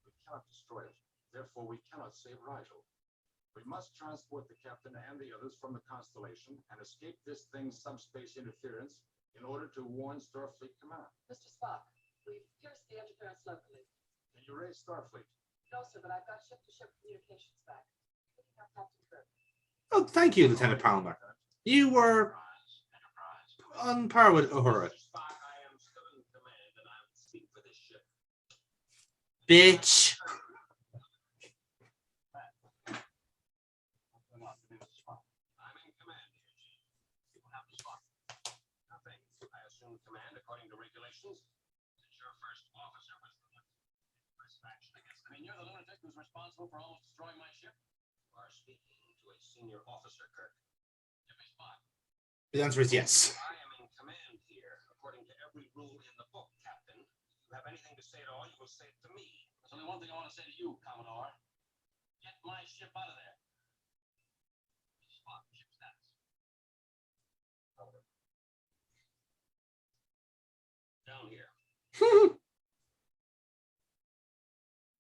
Speaker 5: We cannot destroy it. Therefore, we cannot save Rigel. We must transport the captain and the others from the Constellation and escape this thing's subspace interference in order to warn Starfleet Command.
Speaker 3: Mr. Spock, we've pierced the interference locally.
Speaker 5: Can you raise Starfleet?
Speaker 3: No, sir, but I've got ship-to-ship communications back. Picking up Captain Kirk.
Speaker 1: Oh, thank you, Lieutenant Palmer. You were
Speaker 4: Enterprise.
Speaker 1: on par with Uhura.
Speaker 4: Mr. Spock, I am still in command and I will speak for this ship.
Speaker 1: Bitch.
Speaker 4: I'm in command here, Chief. You will have to spot. Nothing. I assume command according to regulations. Since your first officer was the first action against me. You're the lunatic who's responsible for almost destroying my ship. You are speaking to a senior officer, Kirk. Give me spot.
Speaker 1: The answer is yes.
Speaker 4: I am in command here, according to every rule in the book, Captain. If you have anything to say at all, you will say it to me. There's only one thing I want to say to you, Commodore. Get my ship out of there. Spot, ship status. Down here.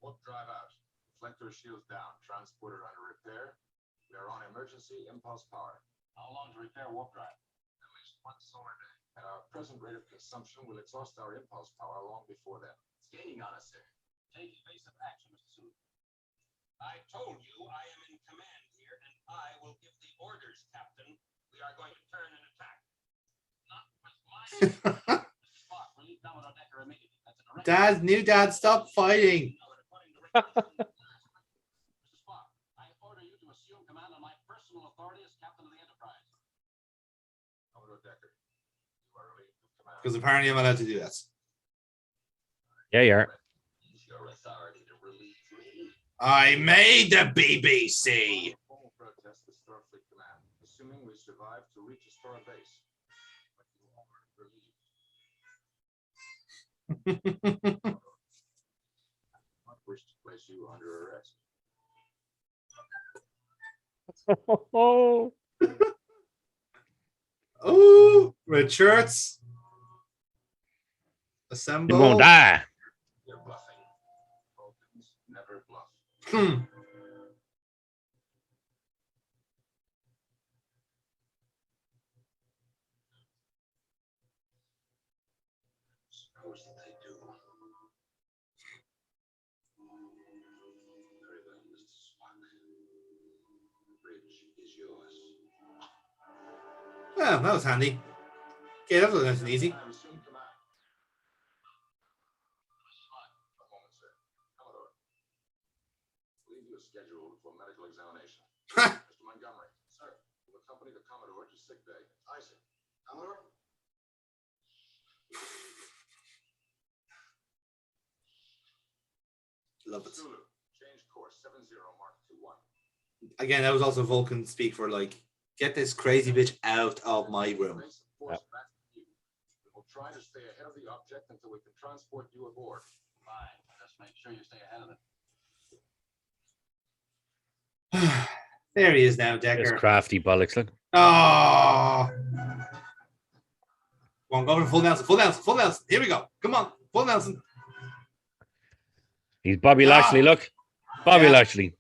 Speaker 5: Warp drive out. Reflector shields down. Transporter under repair. We are on emergency impulse power.
Speaker 4: How long to repair warp drive? At least one solar day.
Speaker 5: At our present rate of consumption, we'll exhaust our impulse power long before then.
Speaker 4: It's gaining on us, sir. Take evasive action, Mr. Sulu. I told you I am in command here, and I will give the orders, Captain. We are going to turn and attack. Not with my Mr. Spock, relieve Commodore Decker immediately. That's a direct
Speaker 1: New dad, stop fighting.
Speaker 4: Mr. Spock, I order you to assume command on my personal authority as captain of the Enterprise.
Speaker 5: Commodore Decker, you are relieved of command.
Speaker 1: Because apparently I'm allowed to do that.
Speaker 2: Yeah, you are.
Speaker 4: Use your authority to relieve me.
Speaker 1: I made the BBC.
Speaker 5: Formal protest to Starfleet Command, assuming we survive to reach a star base. But you are relieved. I wish to place you under arrest.
Speaker 2: Oh,
Speaker 1: Oh, red shirts.
Speaker 2: you
Speaker 1: Assemble.
Speaker 2: won't die.
Speaker 5: You're bluffing. Vulcans never bluff.
Speaker 1: Hmm.
Speaker 4: Suppose that they do. Very well, Mr. Spock. The bridge is yours.
Speaker 1: Well, that was handy. Okay, that was nice and easy.
Speaker 5: Resume command. A moment, sir. Commodore. I believe you are scheduled for medical examination. Mr. Montgomery, sir, will accompany the Commodore to sick bay. I see. Commodore?
Speaker 1: Love it.
Speaker 5: Zulu, change course 70 Mark 21.
Speaker 1: Again, that was also Vulcan speak for like, get this crazy bitch out of my room.
Speaker 5: Race of force back to you. We will try to stay ahead of the object until we can transport you aboard.
Speaker 4: Fine. Just make sure you stay ahead of it.
Speaker 1: There he is now,
Speaker 2: It's
Speaker 1: Decker.
Speaker 2: crafty bollocks. Look.
Speaker 1: Oh. Come on, go for full Nelson. Full Nelson. Full Nelson. Here we go. Come on. Full Nelson.
Speaker 2: He's Bobby
Speaker 1: Ah.
Speaker 2: Lashley. Look, Bobby
Speaker 1: Yeah.
Speaker 2: Lashley.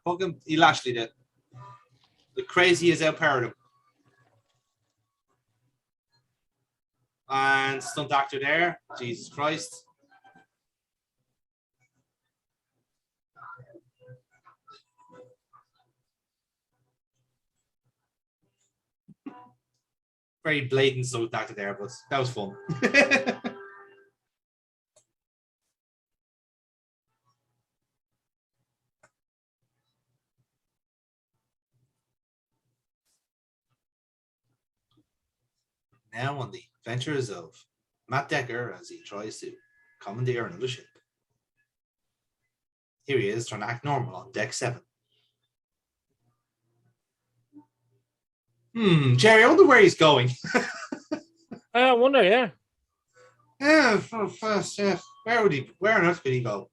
Speaker 1: Fucking, he Lashley did. The crazy is outpowered him. And stunt actor there. Jesus Christ. Very blatant stunt actor there, but that was fun. Now on the adventures of Matt Decker as he tries to commandeer another ship. Here he is, trying to act normal on deck 7. Jerry, I wonder where he's going.
Speaker 2: I wonder, yeah.
Speaker 1: Yeah, first, yeah. Where on earth could he go?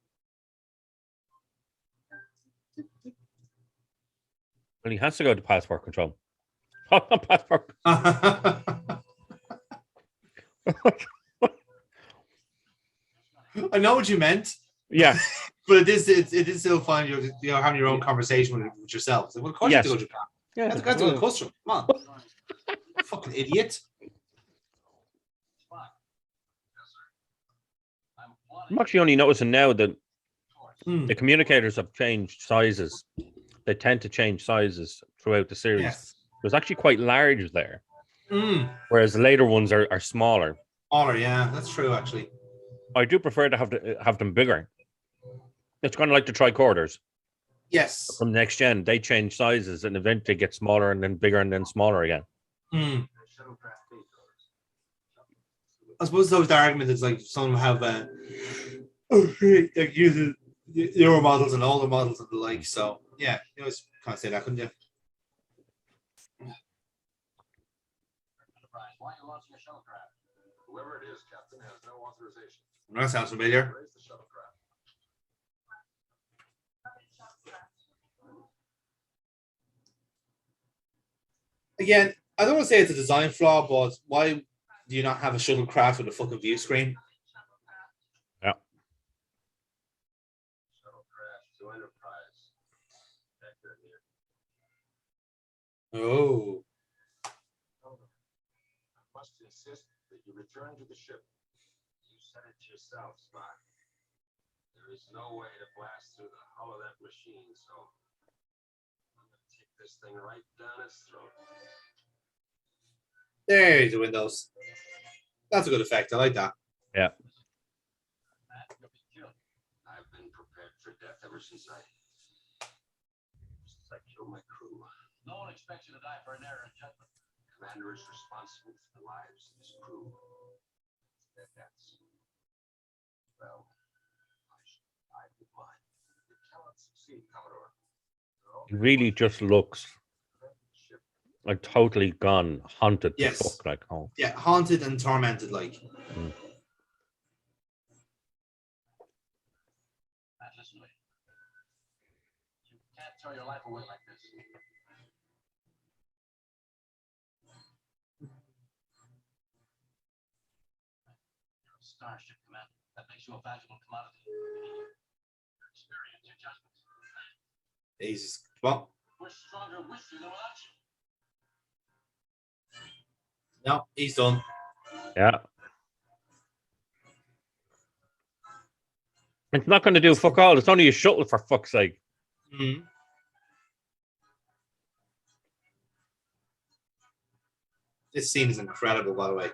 Speaker 2: Well, he has to go to passport control. Oh, not passport.
Speaker 1: I know what you meant.
Speaker 2: Yeah.
Speaker 1: But it is still fun. You're having your own conversation with yourself. So, well, of course,
Speaker 2: Yes.
Speaker 1: you have to go to Japan.
Speaker 2: Yeah.
Speaker 1: You have to go to the custom. Come on, fucking idiot.
Speaker 2: I'm actually only noticing now that
Speaker 1: Hmm.
Speaker 2: the communicators have changed sizes. They tend to change sizes throughout the series.
Speaker 1: Yes.
Speaker 2: There's actually quite large there,
Speaker 1: Mm.
Speaker 2: whereas the later ones are smaller.
Speaker 1: Smaller, yeah, that's true. Actually,
Speaker 2: I do prefer to have them bigger. It's kind of like the tricorders
Speaker 1: yes.
Speaker 2: from next gen. They change sizes and eventually get smaller and then bigger and then smaller again.
Speaker 1: Hmm. I suppose those argument is like some have like using newer models and older models and the like. So yeah, you always kind of say that, couldn't you?
Speaker 4: Why are you launching a shuttlecraft?
Speaker 5: Whoever it is, Captain, has no authorization.
Speaker 1: That sounds familiar.
Speaker 5: Raise the shuttlecraft.
Speaker 1: Again, I don't want to say it's a design flaw, but why do you not have a shuttlecraft with a fucking view screen?
Speaker 2: Yeah.
Speaker 4: Shuttlecraft to Enterprise. Vector here.
Speaker 1: Oh.
Speaker 5: I must insist that you return to the ship.
Speaker 4: You said it yourself, Spock. There is no way to blast through the hull of that machine, so I'm gonna take this thing right down its throat.
Speaker 1: There's the windows. That's a good effect. I like that.
Speaker 2: Yeah.
Speaker 4: You'll be killed. I've been prepared for death ever since I killed my crew. No one expects you to die for an error in judgment. The commander is responsible for the lives of his crew. Their deaths. Well, I should die with mine.
Speaker 5: You cannot succeed, Commodore.
Speaker 2: It really just looks like totally gone, haunted.
Speaker 1: Yes.
Speaker 2: The fuck, like, oh.
Speaker 1: Yeah, haunted and tormented, like.
Speaker 4: Matt, listen to me. You can't throw your life away like this. You're a starship commander. That makes you a valuable commodity. Your experience, your judgment.
Speaker 1: Jesus. Well,
Speaker 4: We're stronger with you than without you.
Speaker 1: no, he's done.
Speaker 2: Yeah. It's not going to do fuck all. It's only a shuttle, for fuck's sake.
Speaker 1: Mm-hmm. This scene is incredible, by the way.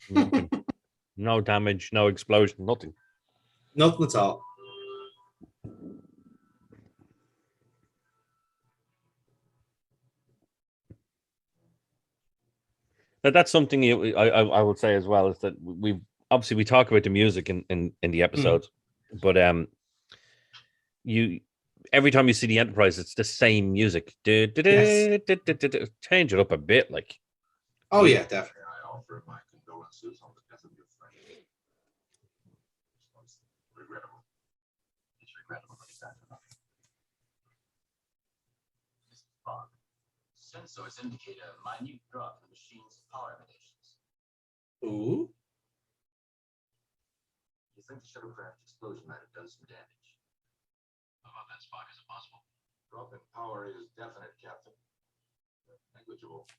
Speaker 2: Nothing. No damage, no explosion, nothing.
Speaker 1: Nothing at all.
Speaker 2: Now, that's something I would say as well, is that we obviously we talk about the music in the episodes, but you every time you see the Enterprise, it's the same music. Change it up a bit, like.
Speaker 1: Oh yeah, definitely.
Speaker 5: I offer my condolences on the death of your friend. It's regrettable.
Speaker 4: It's regrettable, but it's not enough. This is fog. Sensors indicate a minute drop in the machine's power emanations.
Speaker 1: Ooh.
Speaker 5: You think the shuttlecraft explosion might have done some damage?
Speaker 4: How about that, Spock? Is it possible?
Speaker 5: Drop in power is definite, Captain. But negligible.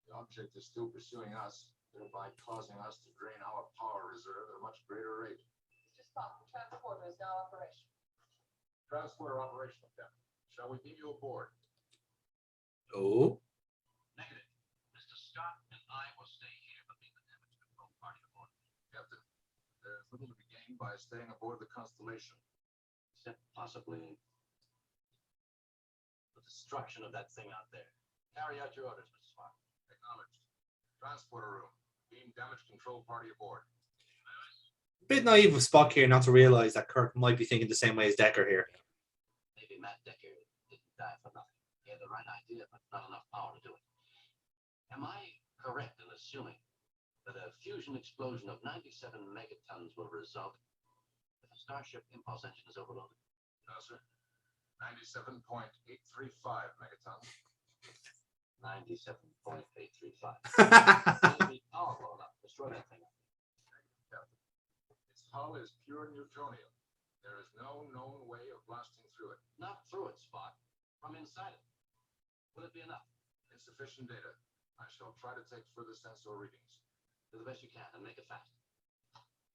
Speaker 5: The object is still pursuing us, thereby causing us to drain our power reserve at a much greater rate.
Speaker 3: Mr. Spock, the transporter is now operational.
Speaker 5: Transporter operational, Captain. Shall we beam you aboard?
Speaker 1: Oh.
Speaker 4: Negative. Mr. Scott and I will stay here, but leave the damage control party aboard.
Speaker 5: Captain, there's little to be gained by staying aboard the Constellation.
Speaker 4: Except possibly the destruction of that thing out there. Carry out your orders, Mr. Spock.
Speaker 5: Acknowledged. Transporter room. Beam damage control party aboard.
Speaker 1: Bit naive of Spock here not to realize that Kirk might be thinking the same way as Decker here.
Speaker 4: Maybe Matt Decker didn't die for nothing. He had the right idea, but not enough power to do it. Am I correct in assuming that a fusion explosion of 97 megatons will result if a Starship impulse engine is overloaded?
Speaker 5: No, sir. 97.835 megatons.
Speaker 4: 97.835. It'll be powerful enough to destroy that thing.
Speaker 5: Captain, its hull is pure newtonium. There is no known way of blasting through it.
Speaker 4: Not through it, Spock. From inside it. Will it be enough?
Speaker 5: Insufficient data. I shall try to take further sensor readings.
Speaker 4: Do the best you can and make it fast.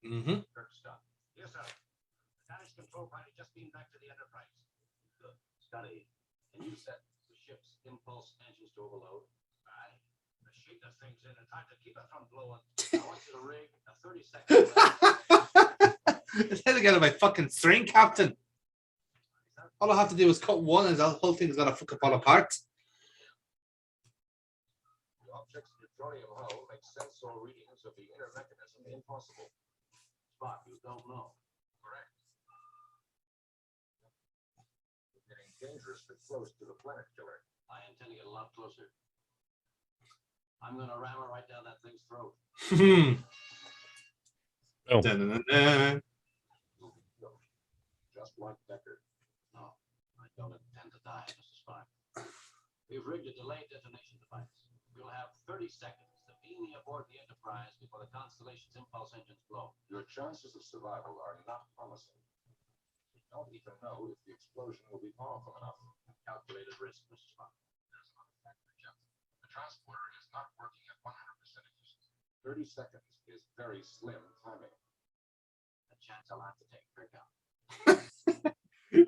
Speaker 1: Mm-hmm.
Speaker 4: Kirk, Scott. Yes, sir. The damage control party just beamed back to the Enterprise. Good. Scotty, can you set the ship's impulse engines to overload? Aye. The sheet the thing's in time to keep it from blowing. I want you to rig a 30-second.
Speaker 1: Instead of getting my fucking string, Captain. All I have to do is cut one and the whole thing's gonna fucking fall apart.
Speaker 5: The object's neutronium hull makes sensor readings of the inner mechanism impossible.
Speaker 4: Spock, you don't know.
Speaker 5: Correct. We're getting dangerously close to the planet killer.
Speaker 4: I intend to get a lot closer. I'm gonna ram her right down that thing's throat.
Speaker 2: Oh.
Speaker 1: Dun-dun-dun-dun.
Speaker 5: Just like Decker.
Speaker 4: No, I don't intend to die, Mr. Spock. We've rigged a delayed detonation device. We'll have 30 seconds to beam me aboard the Enterprise before the Constellation's impulse engines blow.
Speaker 5: Your chances of survival are not promising. We don't even know if the explosion will be powerful enough.
Speaker 4: Calculated risk, Mr. Spock.
Speaker 5: There's another factor, Captain. The transporter is not working at 100% efficiency. 30 seconds is very slim timing.
Speaker 4: A chance I'll have to take. Kirk out.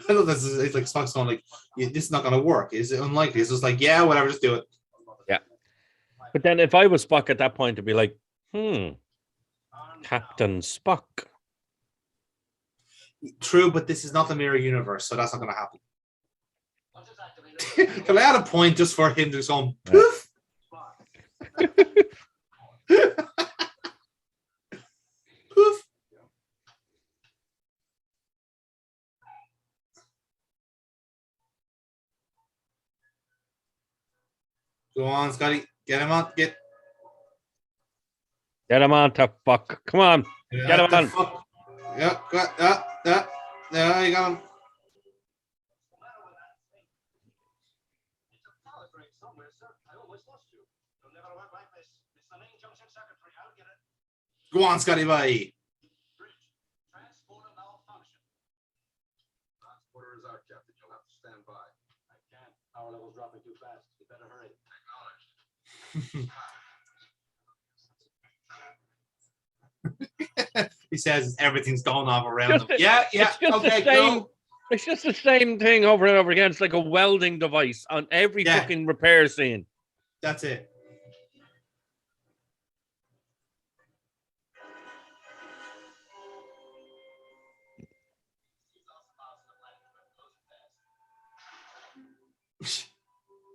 Speaker 1: I love this. It's like Spock's going like, this is not gonna work. Is it unlikely? It's just like, yeah, whatever, just do it.
Speaker 2: Yeah. But then if I was Spock at that point, it'd be like, Captain Spock.
Speaker 1: True, but this is not the mirror universe, so that's not gonna happen.
Speaker 4: Once it's activated,
Speaker 1: Can I add a point just for him to just go poof?
Speaker 4: Spock.
Speaker 1: Poof. Go on, Scotty. Get him on. Get
Speaker 2: Get him on to fuck. Come on. Get him on.
Speaker 1: fuck. Yep. Got that. There you got him.
Speaker 4: It's a power drain somewhere, sir. I almost lost you. You'll never work like this. It's the main junction circuitry. I'll get it.
Speaker 1: Go on, Scotty. Bye.
Speaker 4: Bridge. Transporter malfunction.
Speaker 5: Transporter is out, Captain. You'll have to stand by.
Speaker 4: I can't. Power level's dropping too fast. You better hurry.
Speaker 5: Acknowledged.
Speaker 1: He says everything's going off around
Speaker 2: Just
Speaker 1: him.
Speaker 2: the-
Speaker 1: Yeah.
Speaker 2: It's just
Speaker 1: Okay,
Speaker 2: the same.
Speaker 1: go.
Speaker 2: It's just the same thing over and over again. It's like a welding device on every
Speaker 1: Yeah.
Speaker 2: fucking repair scene.
Speaker 1: That's it.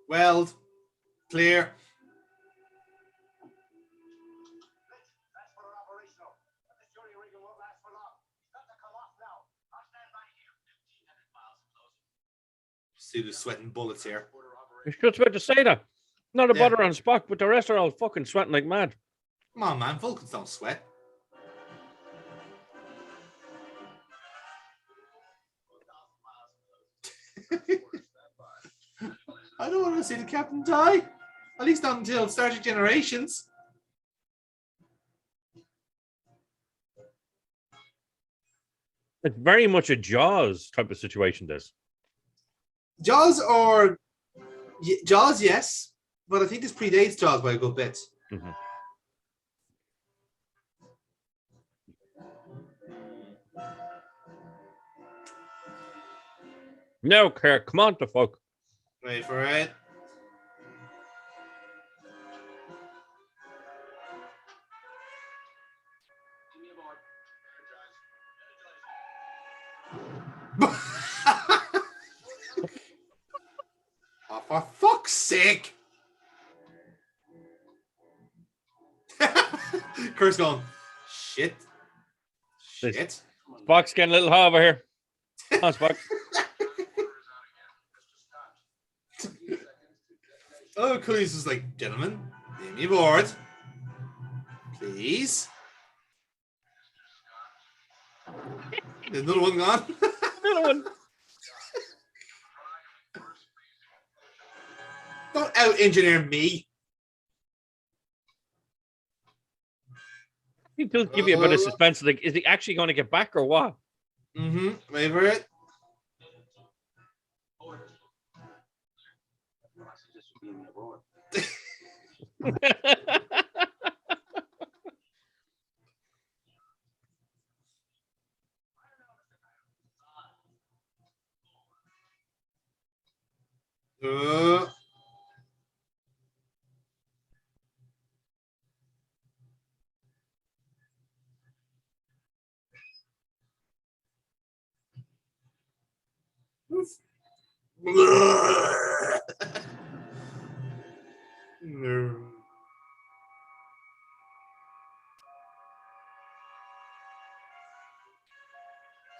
Speaker 1: Weld. Clear.
Speaker 4: Transporter operational. But this jury rigging won't last for long. It's got to come off now. I'll stand by here. 1,500 miles close.
Speaker 1: See the sweating bullets here.
Speaker 5: Transporter
Speaker 2: I was
Speaker 5: operation.
Speaker 2: just about to say that. Not a
Speaker 1: Yeah.
Speaker 2: butter on Spock, but the rest are all fucking sweating like mad.
Speaker 1: Come on, man. Vulcans don't sweat. I don't want to see the captain die. At least not until Star Trek Generations.
Speaker 2: It's very much a Jaws type of situation, this.
Speaker 1: Jaws or Jaws, yes, but I think this predates Jaws by a good bit.
Speaker 2: Mhm. No, Kirk, come on, the fuck.
Speaker 1: Wait for it. Oh, for fuck's sake! Kurt's going, shit. Shit.
Speaker 2: Spock's getting a little hot over here. Come on, Spock.
Speaker 1: Oh, Cooley's just like, gentlemen, leave me aboard. Please. There's another one gone.
Speaker 2: Another one.
Speaker 1: Don't out-engineer me.
Speaker 2: He does give you a bit of suspense. Like, is he actually going to get back or what?
Speaker 1: Mm-hmm. Wait for it.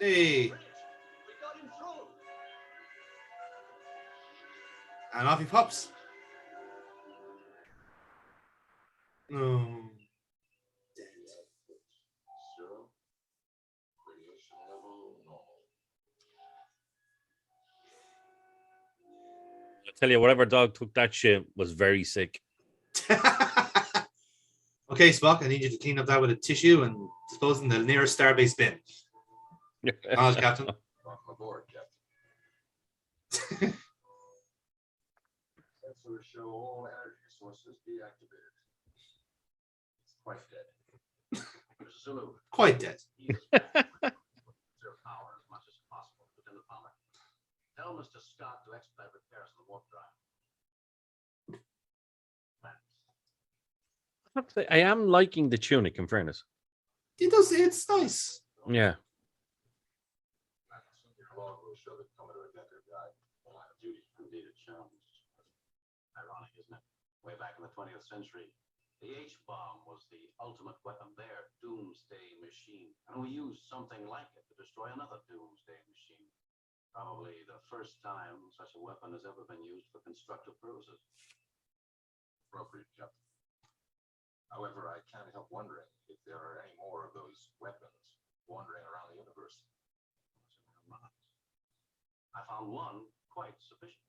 Speaker 1: Hey. And off he pops. No.
Speaker 5: Zero. Radiation level normal.
Speaker 2: I tell you, whatever dog took that shit was very sick.
Speaker 1: Okay, Spock, I need you to clean up that with a tissue and dispose in the nearest starbase bin. Acknowledge, Captain.
Speaker 5: Welcome aboard, Captain. Sensors show all energy sources deactivated. It's quite dead.
Speaker 4: Zulu.
Speaker 1: Quite dead.
Speaker 4: Conserve power as much as possible within the power. Tell Mr. Scott to expedite repairs on the warp drive.
Speaker 2: I have to say, I am liking the tunic, in fairness.
Speaker 1: It does. It's nice.
Speaker 2: Yeah.
Speaker 5: Your log will show that Commodore Decker died on line of duty.
Speaker 4: Indeed, it shows. Ironic, isn't it? Way back in the 20th century, the H-bomb was the ultimate weapon there, Doomsday Machine. And we used something like it to destroy another Doomsday Machine. Probably the first time such a weapon has ever been used for constructive purposes.
Speaker 5: Appropriate, Captain. However, I can't help wondering if there are any more of those weapons wandering around the universe.
Speaker 4: I found one quite sufficient.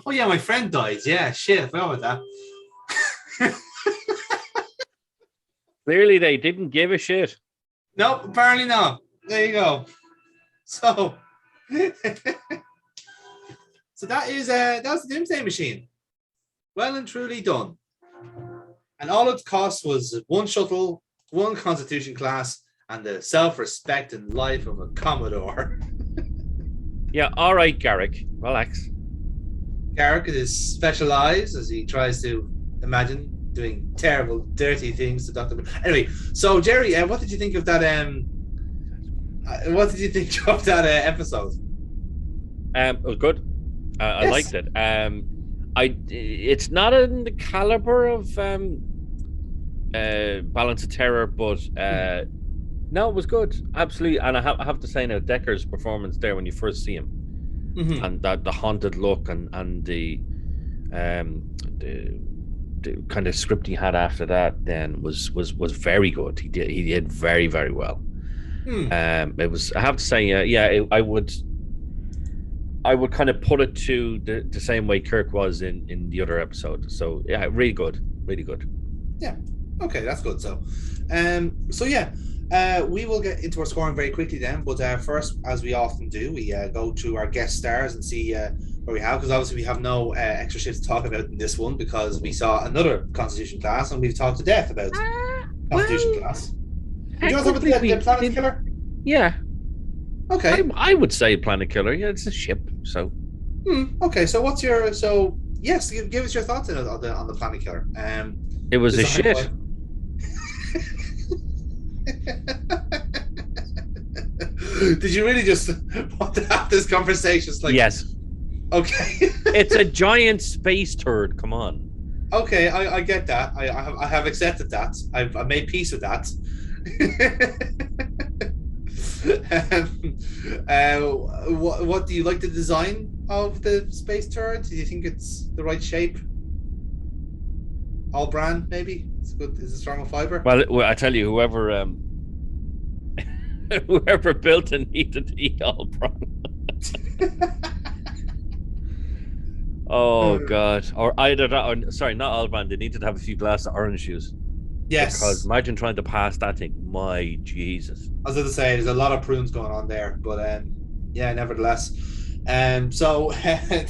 Speaker 1: Oh yeah, my friend died. Yeah, shit, I forgot about that.
Speaker 2: Clearly, they didn't give a shit.
Speaker 1: Nope, apparently not. There you go. So, so that's the Doomsday Machine. Well and truly done. And all it cost was one shuttle, one Constitution class, and the self-respect and life of a Commodore.
Speaker 2: Yeah, all right, Garrick, relax.
Speaker 1: Garrick is specialized as he tries to imagine doing terrible, dirty things to Dr. Anyway, so Jerry, what did you think of that? What did you think of that episode?
Speaker 2: It was good. I
Speaker 1: Yes.
Speaker 2: liked it. It's not in the caliber of Balance of Terror, but no, it was good, absolutely. And I have to say now, Decker's performance there when you first see him,
Speaker 1: Mm-hmm.
Speaker 2: and that the haunted look and the kind of script he had after that then was very good. He did very, very well. It was, I have to say, I would kind of put it to the same way Kirk was in the other episode. So yeah, really good.
Speaker 1: Yeah. Okay, that's good. So, we will get into our scoring very quickly then. But first, as we often do, we go through our guest stars and see where we have, because obviously we have no extra shit to talk about in this one because we saw another Constitution class and we've talked to death about Constitution class. Do you want to talk about the Planet Killer?
Speaker 2: Yeah,
Speaker 1: Okay.
Speaker 2: I would say Planet Killer. Yeah, it's a ship. So
Speaker 1: Okay. So what's your yes? Give us your thoughts on the Planet Killer.
Speaker 2: it was a
Speaker 1: Design
Speaker 2: shit.
Speaker 1: by- Did you really just want to have this conversation? It's like,
Speaker 2: Yes,
Speaker 1: okay.
Speaker 2: it's a giant space turd. Come on.
Speaker 1: Okay, I get that. I have accepted that. I've made peace with that. What do you like the design of the space turret? Do you think it's the right shape? All brand, maybe. It's good. Is it strong of fiber?
Speaker 2: Well, I tell you, whoever built it needed to eat all prawn. Oh God! Or either that, or sorry, not all brand. They needed to have a few glasses of orange juice.
Speaker 1: Yes.
Speaker 2: Because imagine trying to pass that thing. My Jesus.
Speaker 1: I was going to say there's a lot of prunes going on there, but yeah, nevertheless. So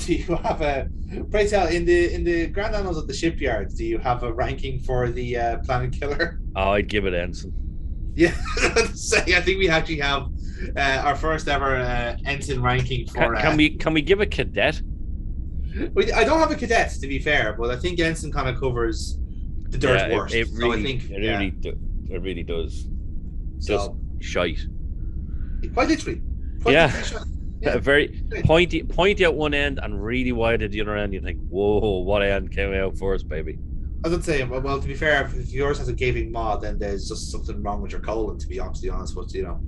Speaker 1: do you have a pray tell in the grand annals of the shipyards? Do you have a ranking for the Planet Killer?
Speaker 2: Oh, I'd give it ensign.
Speaker 1: Yeah, I think we actually have our first ever ensign ranking for.
Speaker 2: Can we give a cadet?
Speaker 1: I don't have a cadet, to be fair, but I think ensign kind of covers the dirt worst.
Speaker 2: It really,
Speaker 1: so I think
Speaker 2: it really does.
Speaker 1: so.
Speaker 2: Just shite.
Speaker 1: Quite literally.
Speaker 2: Yeah.
Speaker 1: Literally.
Speaker 2: Very pointy at one end and really wide at the other end. You think, whoa, what end came out first, baby?
Speaker 1: I was saying, well, to be fair, if yours has a gaping maw, then there's just something wrong with your colon. To be honest, but you know,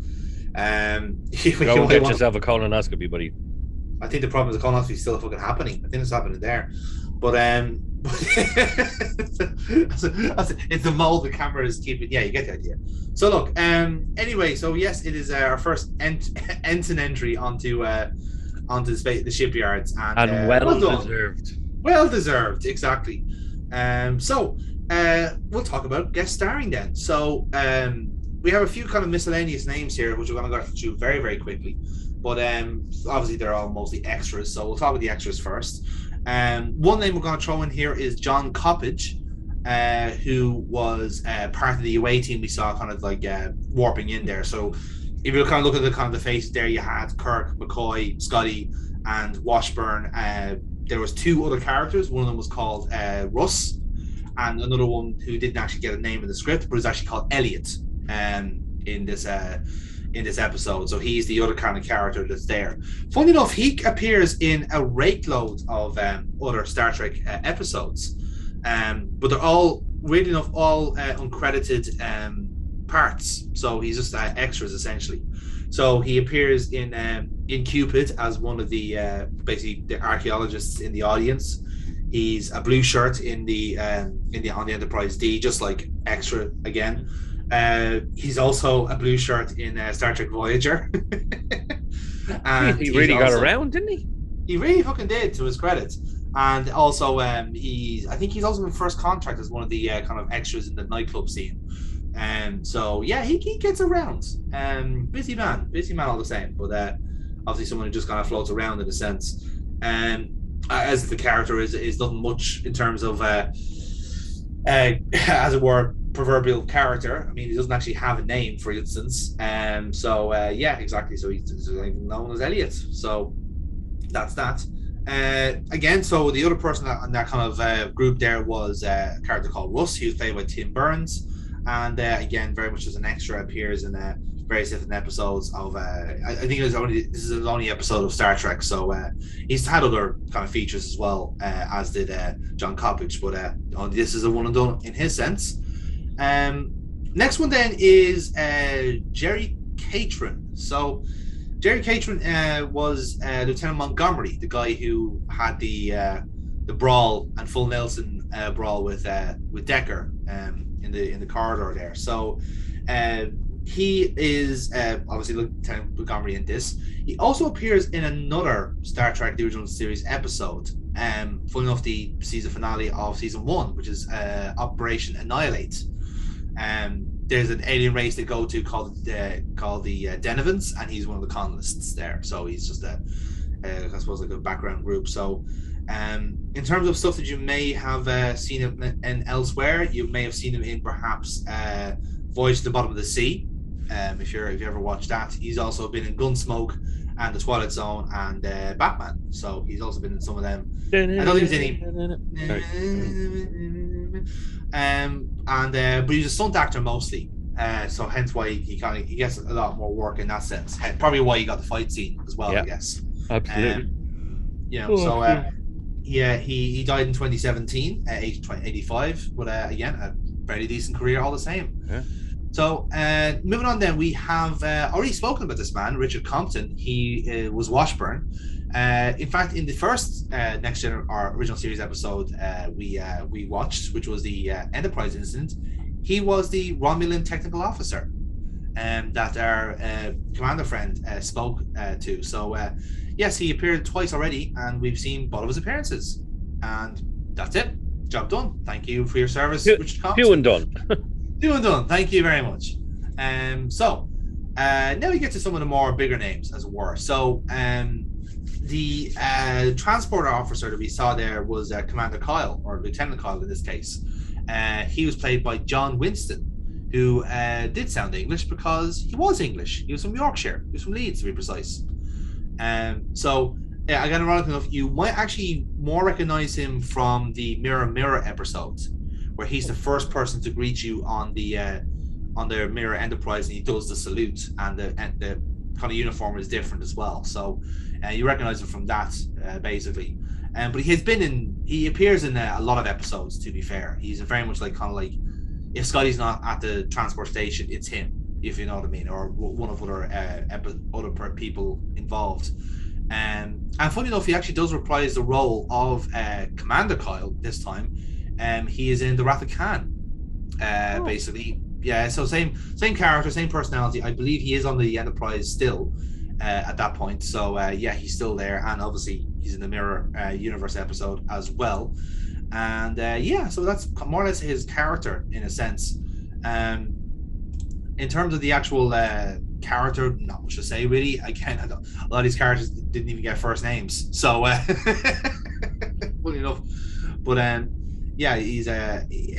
Speaker 2: Go get yourself a colonoscopy, buddy.
Speaker 1: I think the problem is the colonoscopy is still fucking happening. I think it's happening there, but it's the mold the camera is keeping. Yeah, you get the idea. So look, anyway, so yes, it is our first ensign entry onto the shipyards, and
Speaker 2: well deserved.
Speaker 1: Well deserved, exactly. So we'll talk about guest starring then. So we have a few kind of miscellaneous names here, which we're going to go through very, very quickly. But obviously they're all mostly extras, so we'll talk about the extras first. One name we're going to throw in here is John Coppage, who was part of the away team we saw kind of like warping in there. So if you kind of look at the kind of the faces there, you had Kirk, McCoy, Scotty, and Washburn. There was two other characters. One of them was called Russ, and another one who didn't actually get a name in the script, but is actually called Elliot in this episode. So he's the other kind of character that's there. Funny enough, he appears in a rake load of other Star Trek episodes, but they're all, weirdly enough, all uncredited parts. So he's just extras essentially. So he appears in Cupid as one of the basically the archaeologists in the audience. He's a blue shirt on the Enterprise D, just like extra again. He's also a blue shirt in Star Trek Voyager. And
Speaker 2: he really got around, didn't he?
Speaker 1: He really fucking did, to his credit. And also, I think he's also in First Contact as one of the kind of extras in the nightclub scene. So yeah, he gets around. Busy man all the same. But obviously, someone who just kind of floats around in a sense. As the character is nothing much in terms of, as it were, proverbial character. I mean, he doesn't actually have a name, for instance. So yeah, exactly. So he's known as Elliot. So that's that. Again, so the other person on that kind of group there was a character called Russ. He was played by Tim Burns, and again, very much as an extra, appears in various different episodes of. I think this is his only episode of Star Trek, so he's had other kind of features as well, as did John Coppage. But this is a one and done in his sense. Next one then is Jerry Catron. So Jerry Catron was Lieutenant Montgomery, the guy who had the brawl and full Nelson brawl with Decker in the corridor there. So he is obviously Lieutenant Montgomery in this. He also appears in another Star Trek The Original Series episode. Funnily enough, the season finale of season 1, which is Operation Annihilate. There's an alien race they go to called the Denovans, and he's one of the colonists there. So he's just I suppose like a background group. So in terms of stuff that you may have seen him in elsewhere, you may have seen him in perhaps Voyage to the Bottom of the Sea. If you ever watched that, he's also been in Gunsmoke and The Twilight Zone and Batman. So he's also been in some of them. I don't think he's any. But he's a stunt actor mostly. So hence why he gets a lot more work in that sense. Probably why he got the fight scene as well, I guess.
Speaker 2: Absolutely.
Speaker 1: He died in 2017 at age 85, but again, a very decent career all the same.
Speaker 2: Yeah.
Speaker 1: So moving on then, we have already spoken about this man, Richard Compton. He was Washburn. In fact, in the first Next Gen or original series episode we watched, which was the Enterprise incident, he was the Romulan technical officer that our commander friend spoke to. So yes, he appeared twice already, and we've seen both of his appearances. And that's it. Job done. Thank you for your service, Richard Compton.
Speaker 2: Few and done.
Speaker 1: Few and done. Thank you very much. So now we get to some of the more bigger names, as it were. So the transporter officer that we saw there was Commander Kyle, or Lieutenant Kyle in this case. He was played by John Winston, who did sound English because he was English. He was from Yorkshire. He was from Leeds, to be precise. So again, ironically enough, you might actually more recognize him from the Mirror Mirror episodes, where he's the first person to greet you on the Mirror Enterprise, and he does the salute, and the kind of uniform is different as well. So you recognize him from that, basically. But he appears in a lot of episodes, to be fair. He's very much like kind of like, if Scotty's not at the transport station, it's him, if you know what I mean, or one of other people involved. And funny enough, he actually does reprise the role of Commander Kyle this time. He is in The Wrath of Khan, basically. Yeah, so same character, same personality. I believe he is on the Enterprise still at that point. So yeah, he's still there, and obviously he's in the Mirror Universe episode as well. And yeah, so that's more or less his character in a sense. In terms of the actual character, not much to say really. Again, a lot of these characters didn't even get first names, so funny enough. But yeah, he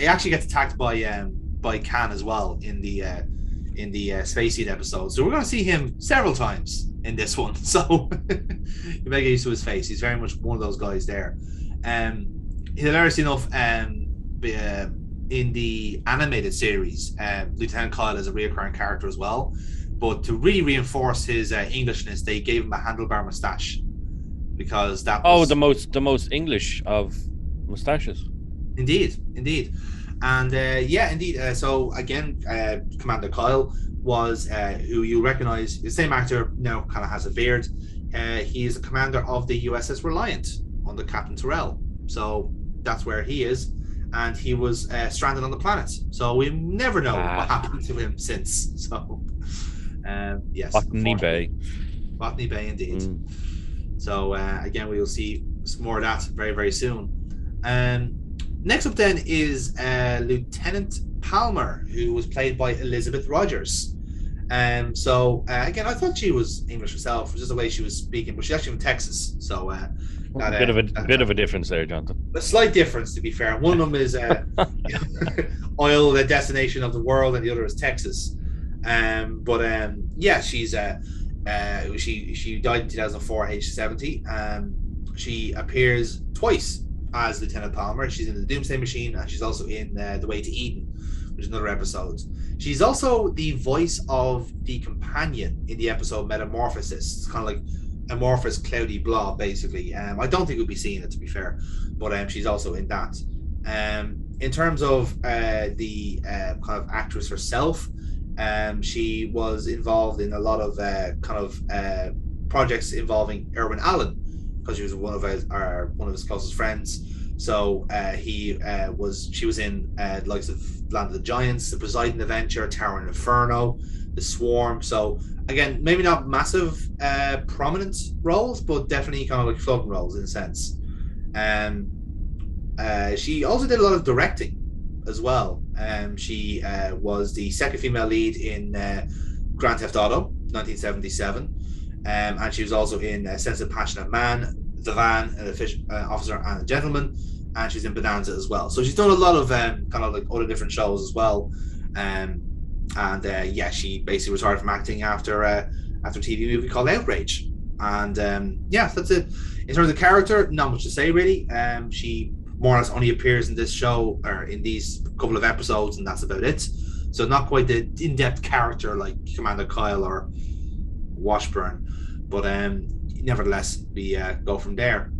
Speaker 1: actually gets attacked by Khan as well in the Space Seed episode. So we're going to see him several times in this one. So you better get used to his face. He's very much one of those guys there. Hilarious enough, in the animated series, Lieutenant Kyle is a reoccurring character as well. But to really reinforce his Englishness, they gave him a handlebar mustache, because that was
Speaker 2: the most English of mustaches.
Speaker 1: Indeed. And yeah, indeed. So again, Commander Kyle was who you recognize, the same actor now kind of has a beard. He is a commander of the USS Reliant under Captain Terrell. So that's where he is. And he was stranded on the planet. So we never know what happened to him since. So yes.
Speaker 2: Botany Bay.
Speaker 1: Botany Bay, indeed. So again, we will see some more of that very, very soon. Next up then is Lieutenant Palmer, who was played by Elizabeth Rogers. So again, I thought she was English herself, just the way she was speaking, but she's actually from Texas. So a
Speaker 2: bit of a difference there, Jonathan.
Speaker 1: A slight difference, to be fair. One of them is oil, the destination of the world, and the other is Texas. But yeah, she's she died in 2004 at age 70. She appears twice as Lieutenant Palmer. She's in the Doomsday Machine, and she's also in The Way to Eden, which is another episode. She's also the voice of the companion in the episode Metamorphosis. It's kind of like amorphous cloudy blob, basically. I don't think we'll be seeing it, to be fair, but she's also in that. In terms of the kind of actress herself, she was involved in a lot of projects involving Irwin Allen, because she was one of his closest friends. So she was in the likes of Land of the Giants, The Poseidon Adventure, Tower and Inferno, The Swarm. So again, maybe not massive prominent roles, but definitely kind of like floating roles in a sense. She also did a lot of directing as well. She was the second female lead in Grand Theft Auto 1977, and she was also in Sense of Passionate Man, The Van, an Officer and a Gentleman, and she's in Bonanza as well. So she's done a lot of kind of like other different shows as well. and she basically retired from acting after a TV movie called Outrage. And that's it. In terms of character, not much to say really. She more or less only appears in this show or in these couple of episodes, and that's about it. So not quite the in-depth character like Commander Kyle or Washburn, but nevertheless, we go from there.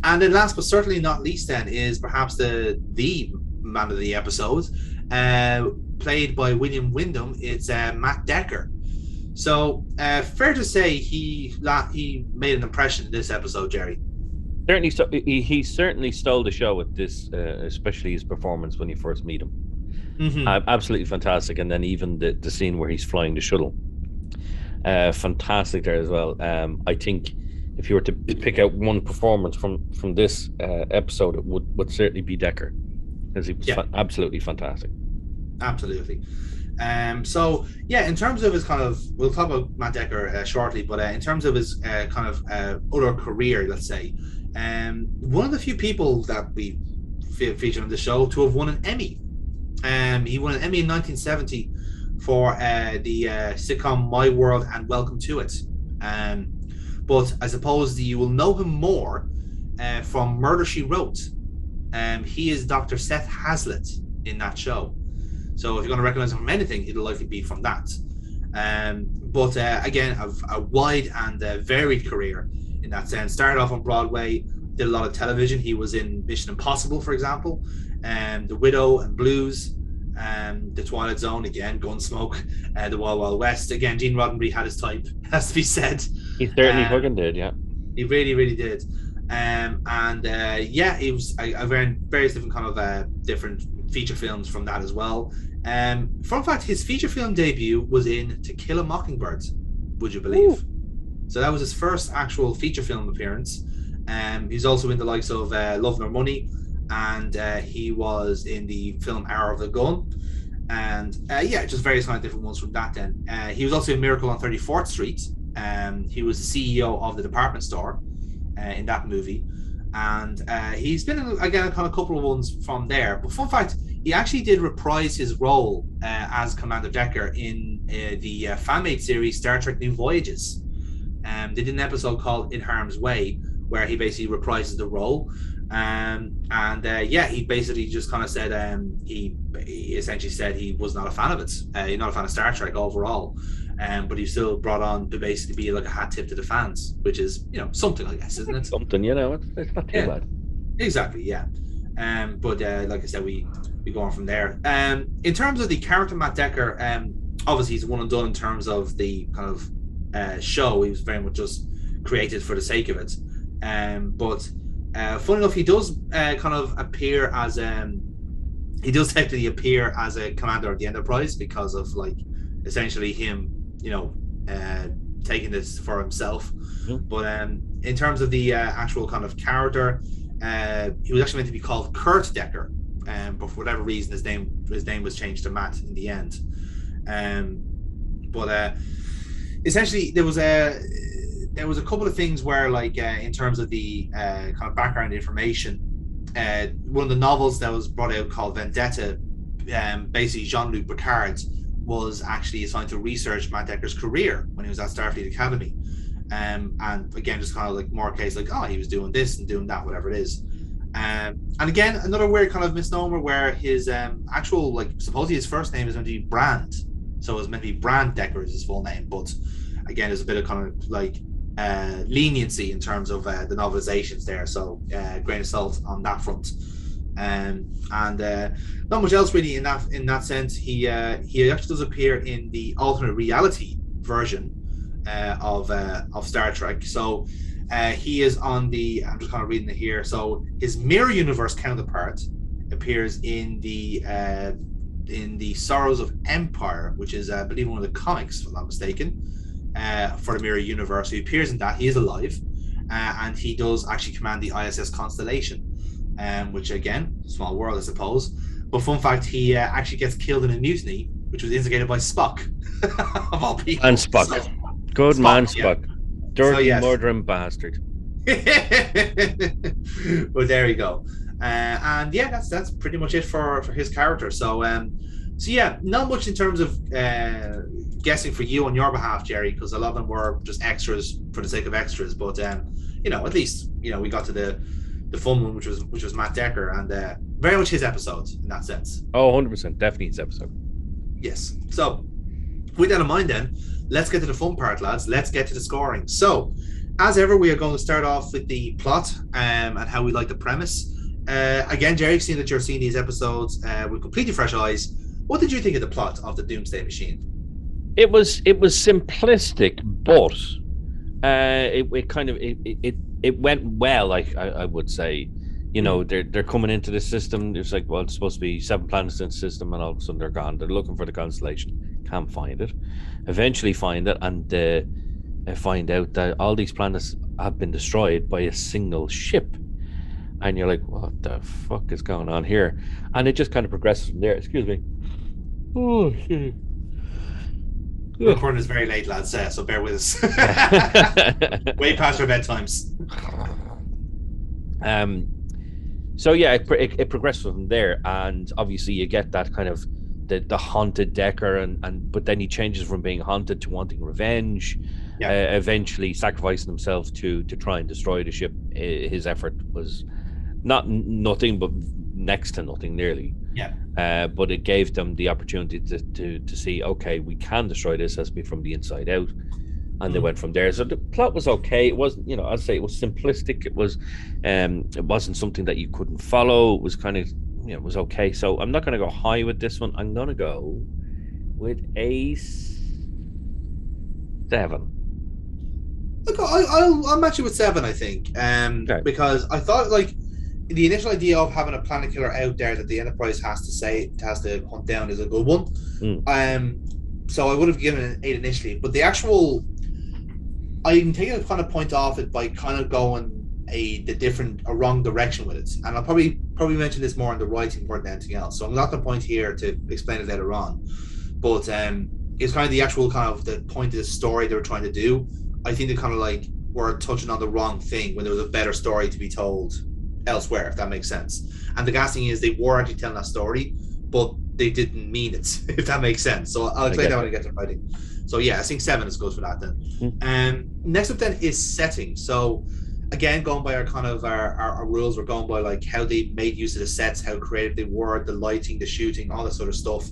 Speaker 1: And then last but certainly not least then is perhaps the man of the episode, played by William Wyndham. It's Matt Decker. So fair to say he made an impression in this episode, Jerry.
Speaker 2: Certainly, he certainly stole the show with this, especially his performance when you first meet him.
Speaker 1: Mm-hmm.
Speaker 2: Absolutely fantastic, and then even the scene where he's flying the shuttle, fantastic there as well. I think if you were to pick out one performance from this episode, it would certainly be Decker, because he was absolutely fantastic.
Speaker 1: Absolutely. So in terms of his kind of, we'll talk about Matt Decker shortly, but in terms of his kind of other career, let's say, one of the few people that we featured on the show to have won an Emmy. He won an Emmy in 1970 for the sitcom My World and Welcome to It. But I suppose you will know him more from Murder, She Wrote. He is Dr. Seth Hazlitt in that show. So if you're going to recognize him from anything, it'll likely be from that. But again, a wide and varied career in that sense. Started off on Broadway, did a lot of television. He was in Mission Impossible, for example, The Widow and Blues, The Twilight Zone, again, Gunsmoke, The Wild Wild West. Again, Gene Roddenberry had his type, has to be said.
Speaker 2: He certainly fucking did, yeah.
Speaker 1: He really, really did. He was various different kind of different feature films from that as well. Fun fact, his feature film debut was in To Kill a Mockingbird, would you believe? Ooh. So that was his first actual feature film appearance. He's also in the likes of Love Nor Money, and he was in the film Hour of the Gun, and just various kind of different ones from that then. He was also in Miracle on 34th Street. He was the CEO of the department store in that movie, and he's been in, again, kind of a couple of ones from there. But fun fact, he actually did reprise his role as Commander Decker in the fan-made series Star Trek New Voyages. They did an episode called In Harm's Way, where he basically reprises the role. He basically just kind of said he essentially said he was not a fan of it. He's not a fan of Star Trek overall, but he still brought on to basically be like a hat tip to the fans, which is, something, I guess, isn't it?
Speaker 2: Something, it's not too bad.
Speaker 1: Exactly, yeah. But like I said, we go on from there. In terms of the character Matt Decker, obviously he's one and done in terms of the kind of show. He was very much just created for the sake of it. But funny enough, he does kind of appear as he does technically appear as a commander of the Enterprise, because of like essentially him, taking this for himself. Mm-hmm. But in terms of the actual kind of character, he was actually meant to be called Kurt Decker, but for whatever reason his name was changed to Matt in the end. But essentially there was a couple of things where, like, in terms of the kind of background information, one of the novels that was brought out called Vendetta, basically Jean-Luc Picard was actually assigned to research Matt Decker's career when he was at Starfleet Academy. And again, just kind of like more case like, he was doing this and doing that, whatever it is. And again, another weird kind of misnomer where his actual, like, supposedly his first name is meant to be Brand. So it was meant to be Brand Decker is his full name. But again, there's a bit of kind of like leniency in terms of the novelizations there. So grain of salt on that front. And not much else really in that sense. He actually does appear in the alternate reality version of Star Trek. So he is on the, I'm just kind of reading it here, so his mirror universe counterpart appears in the Sorrows of Empire, which is I believe one of the comics, if I'm not mistaken, for the mirror universe. He appears in that. He is alive, and he does actually command the ISS Constellation, which again, small world I suppose, but fun fact, he actually gets killed in a mutiny which was instigated by Spock. Of all people.
Speaker 2: And Spock.
Speaker 1: So,
Speaker 2: Good
Speaker 1: Spock,
Speaker 2: man, Spock.
Speaker 1: Yeah.
Speaker 2: Dirty, murdering bastard.
Speaker 1: Well, there you go. And yeah, that's pretty much it for his character. So So yeah, not much in terms of guessing for you on your behalf, Jerry, because a lot of them were just extras for the sake of extras. But you know, at least you know we got to the fun one, which was Matt Decker, and very much his episode in that sense.
Speaker 2: Oh, 100%, definitely his episode.
Speaker 1: Yes. So with that in mind, then let's get to the fun part, lads. Let's get to the scoring. So, as ever, we are going to start off with the plot and how we like the premise. Again, Jerry, seeing that you're seeing these episodes with completely fresh eyes, what did you think of the plot of the Doomsday Machine?
Speaker 2: It was simplistic, but it went well. I would say, you know, they're coming into the system. It's like, well, it's supposed to be 7 planets in the system, and all of a sudden they're gone. They're looking for the Constellation, can't find it. Eventually find it, and find out that all these planets have been destroyed by a single ship. And you're like, what the fuck is going on here? And it just kind of progresses from there. Excuse me. Oh, shit.
Speaker 1: The recording is very late, lads, so bear with us. Way past our bedtimes.
Speaker 2: So yeah, it progresses from there, and obviously you get that kind of the haunted Decker, and but then he changes from being haunted to wanting revenge. Yeah. Eventually sacrificing himself to try and destroy the ship. His effort was nothing, but next to nothing, nearly. Yeah. But it gave them the opportunity to see, okay, we can destroy this as be from the inside out, and they went from there. So the plot was okay. It wasn't, you know, I'd say it was simplistic. It wasn't something that you couldn't follow. It was kind of, you know, it was okay. So I'm not going to go high with this one. I'm going to go with a 7.
Speaker 1: Look, I'll match it with 7, I think, okay. Because I thought, like, the initial idea of having a planet killer out there that the Enterprise has to hunt down is a good one. So I would have given it an 8 initially, but the actual, I can take a kind of point off it by kind of going a wrong direction with it, and I'll probably mention this more in the writing more than anything else. So I'm not going to point here to explain it later on, but it's kind of the actual kind of the point of the story they were trying to do. I think they kind of like were touching on the wrong thing when there was a better story to be told elsewhere, if that makes sense. And the gas thing is they were actually telling that story, but they didn't mean it, if that makes sense. So I'll explain that when I get to writing. So yeah, I think 7 is good for that then. Next up then is setting. So again, going by our kind of our rules, we're going by like how they made use of the sets, how creative they were, the lighting, the shooting, all that sort of stuff.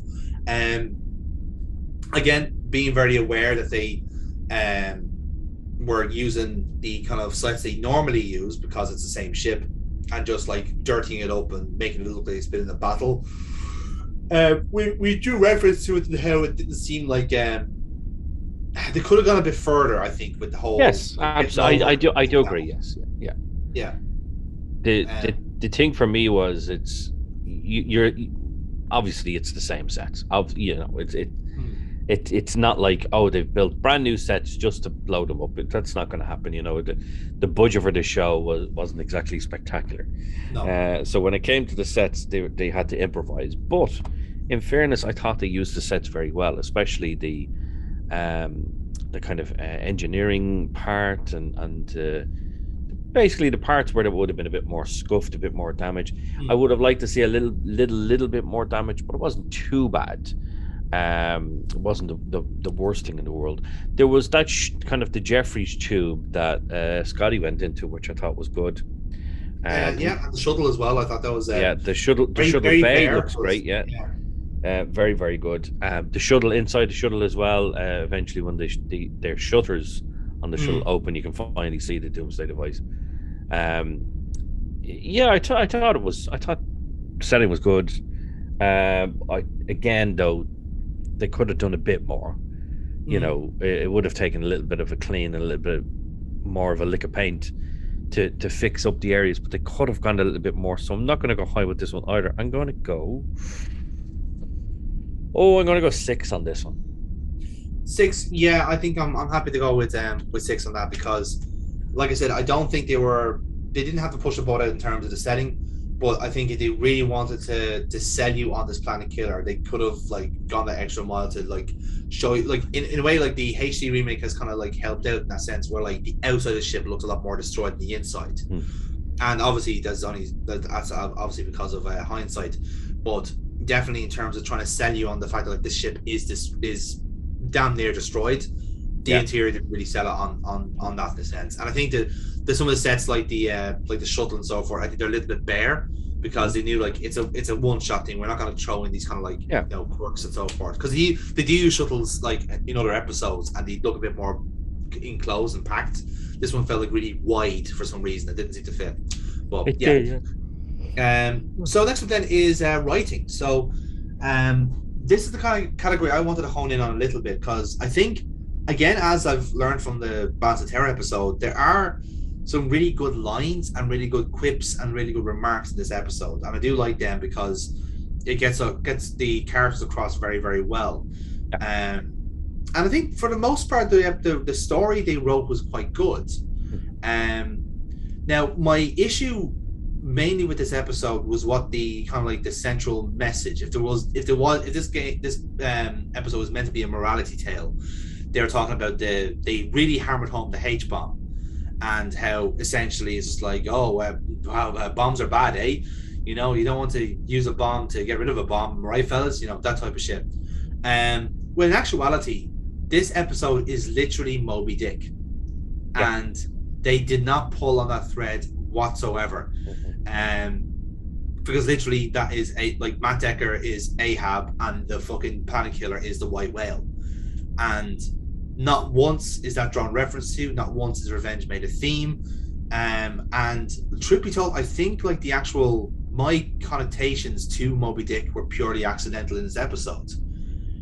Speaker 1: Again, being very aware that they were using the kind of sets they normally use because it's the same ship, and just like dirtying it up and making it look like it's been in a battle. We drew reference to it and how it didn't seem like they could have gone a bit further, I think, with the whole.
Speaker 2: Yes, absolutely. I do agree. Yes, yeah. The thing for me was you're obviously it's the same sets. You know, it's not like, oh, they've built brand new sets just to blow them up. That's not going to happen. You know, the budget for the show wasn't exactly spectacular. No. So when it came to the sets, they had to improvise. But in fairness, I thought they used the sets very well, especially the kind of engineering part and basically the parts where there would have been a bit more scuffed, a bit more damage. I would have liked to see a little bit more damage, but it wasn't too bad. It wasn't the worst thing in the world. There was that kind of the Jeffries tube that Scotty went into, which I thought was good.
Speaker 1: And the shuttle as well. I thought that was
Speaker 2: the shuttle bay looks great. Yeah. Very, very good. The shuttle, inside the shuttle as well. Eventually, when their shutters on the shuttle open, you can finally see the Doomsday device. I thought setting was good. Again, though, they could have done a bit more. You know, it would have taken a little bit of a clean and a little bit more of a lick of paint to fix up the areas, but they could have gone a little bit more. So I'm not going to go high with this one either. I'm going to go 6 on this one.
Speaker 1: 6, yeah, I think I'm happy to go with 6 on that, because like I said, I don't think they didn't have to push the boat out in terms of the setting, but I think if they really wanted to sell you on this planet killer, they could have like gone that extra mile to like show you, like in a way, like the HD remake has kind of like helped out in that sense, where like the outside of the ship looks a lot more destroyed than the inside. And obviously that's obviously because of hindsight, but definitely in terms of trying to sell you on the fact that like this ship is damn near destroyed. The interior didn't really sell it on that in a sense. And I think that some of the sets like the shuttle and so forth, I think they're a little bit bare because they knew like it's a one shot thing. We're not going to throw in these kind of like quirks and so forth, because they do use shuttles like in other episodes and they look a bit more enclosed and packed. This one felt like really wide for some reason. It didn't seem to fit. But
Speaker 2: it did,
Speaker 1: so next up then is writing. So this is the kind of category I wanted to hone in on a little bit, because I think, again, as I've learned from the Balance of Terror episode, there are some really good lines and really good quips and really good remarks in this episode, and I do like them because it gets the characters across very, very well. And I think for the most part, the story they wrote was quite good. Now my issue mainly with this episode was what the kind of like the central message. If this episode was meant to be a morality tale, they were talking about they really hammered home the H bomb and how essentially it's just like, bombs are bad, eh? You know, you don't want to use a bomb to get rid of a bomb, right, fellas? You know, that type of shit. Well, in actuality, this episode is literally Moby Dick, and they did not pull on that thread whatsoever. Because literally that is like Matt Decker is Ahab and the fucking Planet Killer is the White Whale, and not once is that drawn reference to, not once is revenge made a theme. And truth be told, I think like my connotations to Moby Dick were purely accidental in this episode,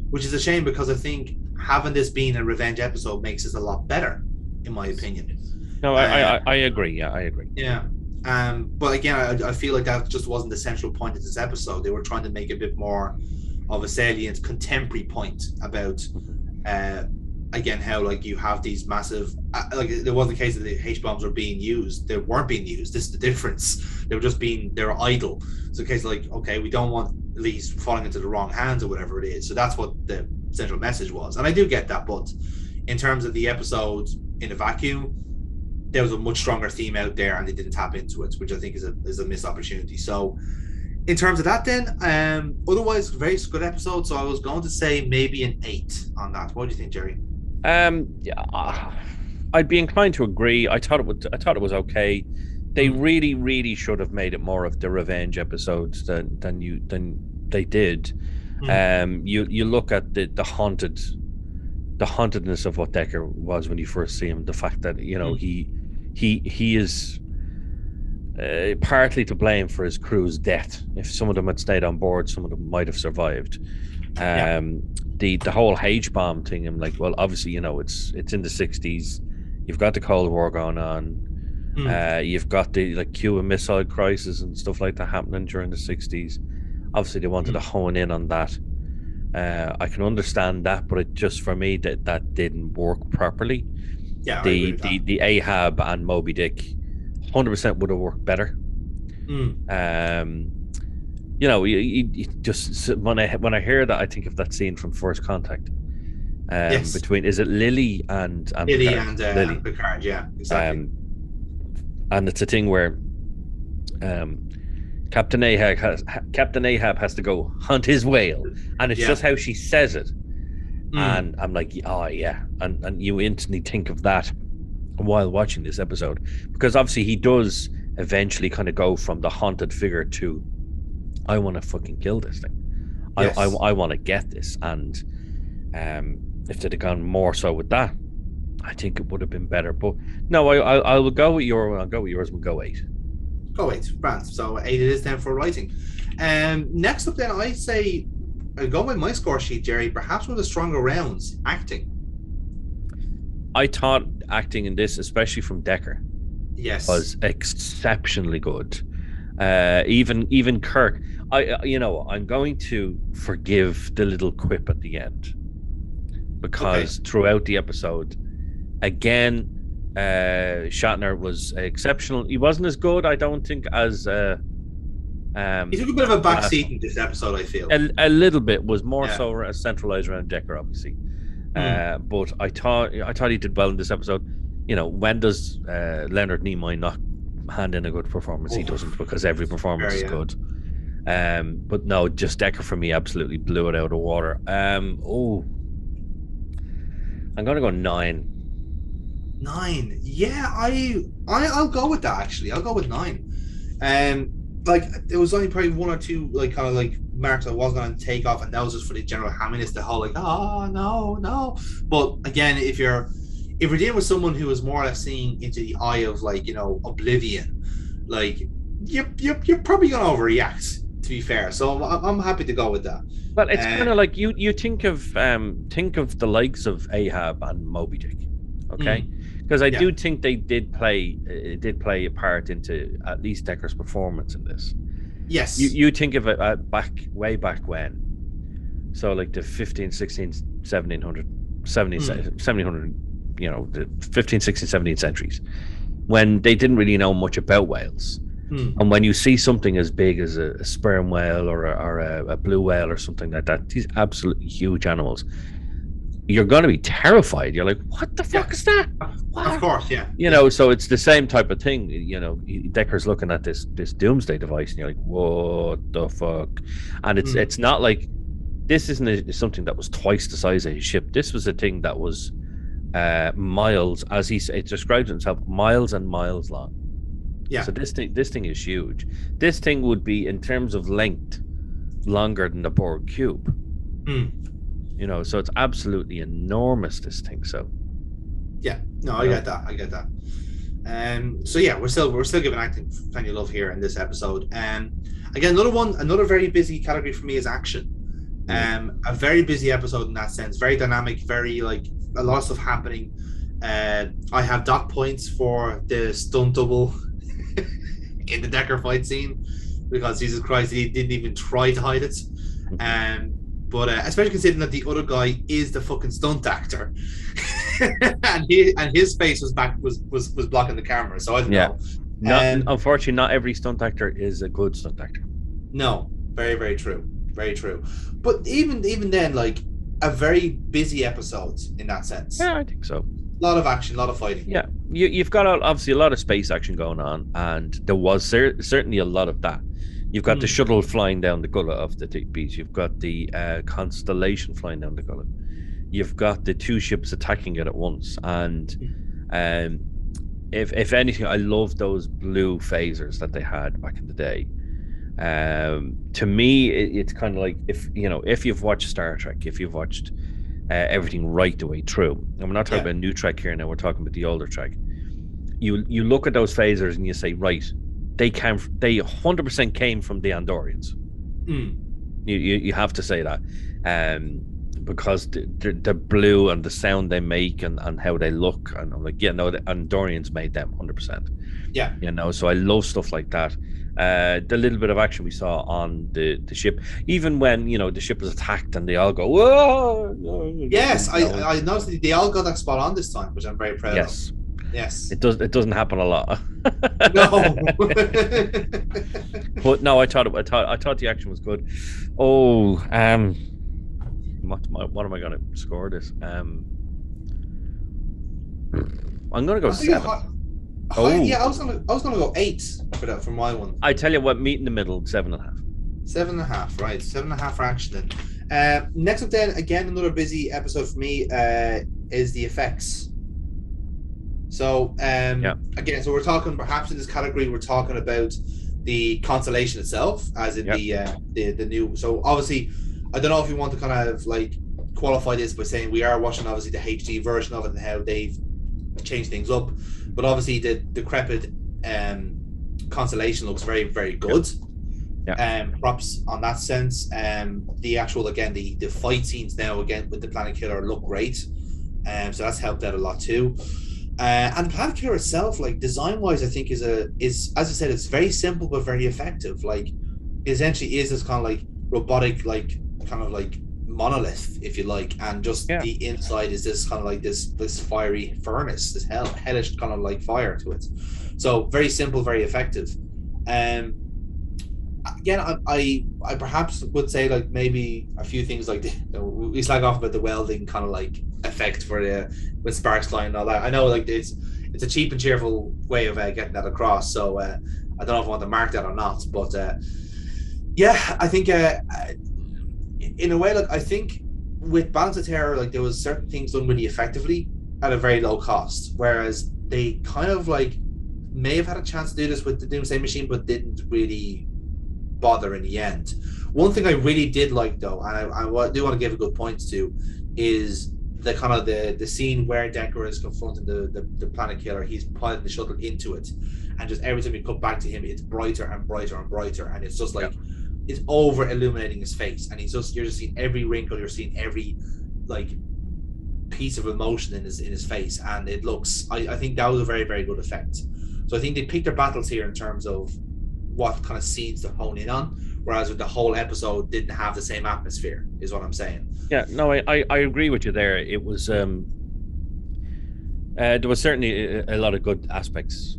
Speaker 1: which is a shame, because I think having this being a revenge episode makes this a lot better, in my opinion.
Speaker 2: No, I agree. Yeah, I agree.
Speaker 1: Yeah. But again, I feel like that just wasn't the central point of this episode. They were trying to make a bit more of a salient contemporary point about, again, how like you have these massive, like there wasn't a case that the H-bombs were being used. They weren't being used. This is the difference. They were idle. So a case like, okay, we don't want these falling into the wrong hands or whatever it is. So that's what the central message was. And I do get that. But in terms of the episode in a vacuum, there was a much stronger theme out there and they didn't tap into it, which I think is a missed opportunity. So in terms of that then, otherwise very good episode. So I was going to say maybe an 8 on that. What do you think, Jerry?
Speaker 2: I'd be inclined to agree. I thought it was okay. They really, really should have made it more of the revenge episodes than they did. You look at the hauntedness of what Decker was when you first see him. The fact that he is partly to blame for his crew's death. If some of them had stayed on board, some of them might have survived. The whole H-bomb thing, I'm like, well, obviously, it's in the 60s. You've got the Cold War going on. You've got the Cuban Missile Crisis and stuff like that happening during the 60s. Obviously, they wanted to hone in on that. I can understand that, but it just, for me, that didn't work properly.
Speaker 1: Yeah,
Speaker 2: the Ahab and Moby Dick 100% would have worked better. You just when I hear that, I think of that scene from First Contact. Between, is it Lily and Picard?
Speaker 1: Lily. Picard, yeah, exactly.
Speaker 2: And it's a thing where Captain Ahab has to go hunt his whale, and it's just how she says it. And I'm like, oh yeah, and you instantly think of that while watching this episode, because obviously he does eventually kind of go from the haunted figure to, I want to fucking kill this thing. Yes. I want to get this. And if they'd have gone more so with that, I think it would have been better. But no, I will go with yours. We'll go 8.
Speaker 1: Go 8, grand. So 8 it is then for writing. Next up then, I say, I'll go with my score sheet, Jerry. Perhaps one of the stronger rounds, acting.
Speaker 2: I thought acting in this, especially from Decker, was exceptionally good. Even Kirk. I'm going to forgive the little quip at the end, because throughout the episode, again, Shatner was exceptional. He wasn't as good, I don't think, as
Speaker 1: he took a bit of a backseat in this episode, I feel.
Speaker 2: A little bit, was more so centralized around Decker, obviously. But I thought he did well in this episode. When does Leonard Nimoy not hand in a good performance? He doesn't, because every performance is good. But no, just Decker for me absolutely blew it out of the water. I'm gonna go 9.
Speaker 1: 9. Yeah, I'll go with that actually. I'll go with 9. Like there was only probably one or two like kind of like marks I was going to take off, and that was just for the general hamminess, the whole like no. But again, if you're dealing with someone who is more or less seeing into the eye of like oblivion, like you're probably going to overreact. To be fair, so I'm happy to go with that.
Speaker 2: Well, it's kind of like you think of the likes of Ahab and Moby Dick, okay? Because I do think they did play a part into at least Decker's performance in this.
Speaker 1: Yes.
Speaker 2: You think of it way back when. So like the 15, 16, 1700, 1700, the 15, 16, 17 centuries, when they didn't really know much about whales. And when you see something as big as a sperm whale or a blue whale or something like that, these absolutely huge animals, you're going to be terrified. You're like, what the fuck is that? What?
Speaker 1: Of course, yeah.
Speaker 2: So it's the same type of thing. Decker's looking at this Doomsday device, and you're like, what the fuck? And it's not like this isn't something that was twice the size of his ship. This was a thing that was miles, as it describes himself, miles and miles long. Yeah. So this thing is huge. This thing would be, in terms of length, longer than the Borg cube. So it's absolutely enormous, this thing. So
Speaker 1: yeah, no, I get that. So yeah, we're still giving acting plenty of love here in this episode. Again, another very busy category for me is action. A very busy episode in that sense, very dynamic, very like a lot of stuff happening. I have dot points for the stunt double in the Decker fight scene, because Jesus Christ, he didn't even try to hide it. But especially considering that the other guy is the fucking stunt actor, and his face was blocking the camera. So I don't know.
Speaker 2: Unfortunately, not every stunt actor is a good stunt actor.
Speaker 1: No, very, very true, very true. But even then, like a very busy episode in that sense.
Speaker 2: Yeah, I think so.
Speaker 1: A lot of action, a lot of fighting.
Speaker 2: Yeah, you've got obviously a lot of space action going on, and there was certainly a lot of that. You've got the shuttle flying down the gullet of the beach. You've got the Constellation flying down the gullet. You've got the two ships attacking it at once. And if anything, I love those blue phasers that they had back in the day. To me, it's kind of like if you've watched Star Trek, if you've watched everything right the way through, and we're not talking about new Trek here now, we're talking about the older Trek. You look at those phasers and you say, right, they 100% came from the Andorians. You have to say that, because the blue and the sound they make and how they look, and I'm like, the Andorians made them 100%. Yeah, so I love stuff like that. The little bit of action we saw on the ship, even when the ship was attacked and they all go, whoa.
Speaker 1: Yes, I noticed they all got that spot on this time, which I'm very proud of. Yes, it
Speaker 2: doesn't happen a lot.
Speaker 1: No.
Speaker 2: But no, I thought the action was good. What am I going to score this? I'm going to go 7.
Speaker 1: Yeah, I was gonna go 8 for my one.
Speaker 2: I tell you what, meet in the middle, 7.5.
Speaker 1: 7.5, right? 7.5 for action then. Next up then, again, another busy episode for me is the effects. So again, so we're talking, perhaps in this category, we're talking about the Constellation itself, as in the new. So obviously, I don't know if you want to kind of like qualify this by saying we are watching obviously the HD version of it and how they've changed things up, but obviously the decrepit Constellation looks very, very good. Props on that sense. The actual, again, the fight scenes now again with the Planet Killer look great, so that's helped out a lot too. And Planet Killer itself, like design wise, I think is as I said, it's very simple but very effective. Like it essentially is this kind of like robotic, like kind of like monolith, if you like, and just the inside is this kind of like this fiery furnace, this hellish kind of like fire to it. So very simple, very effective. Again, I perhaps would say like maybe a few things like we slag off about the welding kind of like effect for with sparks flying and all that. I know like it's a cheap and cheerful way of getting that across. So I don't know if I want to mark that or not, but Yeah, I think in a way, like I think with Balance of Terror, like there was certain things done really effectively at a very low cost, whereas they kind of like may have had a chance to do this with the Doomsday Machine, but didn't really bother in the end. One thing I really did like though, and I do want to give a good point to, is the kind of the scene where Decker is confronting the planet killer. He's piloting the shuttle into it, and just every time you cut back to him, it's brighter and brighter and brighter, and it's just like it's over illuminating his face, and you're just seeing every wrinkle, you're seeing every like piece of emotion in his face, and it looks. I think that was a very very good effect. So I think they picked their battles here in terms of what kind of scenes to hone in on, whereas with the whole episode didn't have the same atmosphere, is what I'm saying.
Speaker 2: Yeah, no, I agree with you there. It was there was certainly a lot of good aspects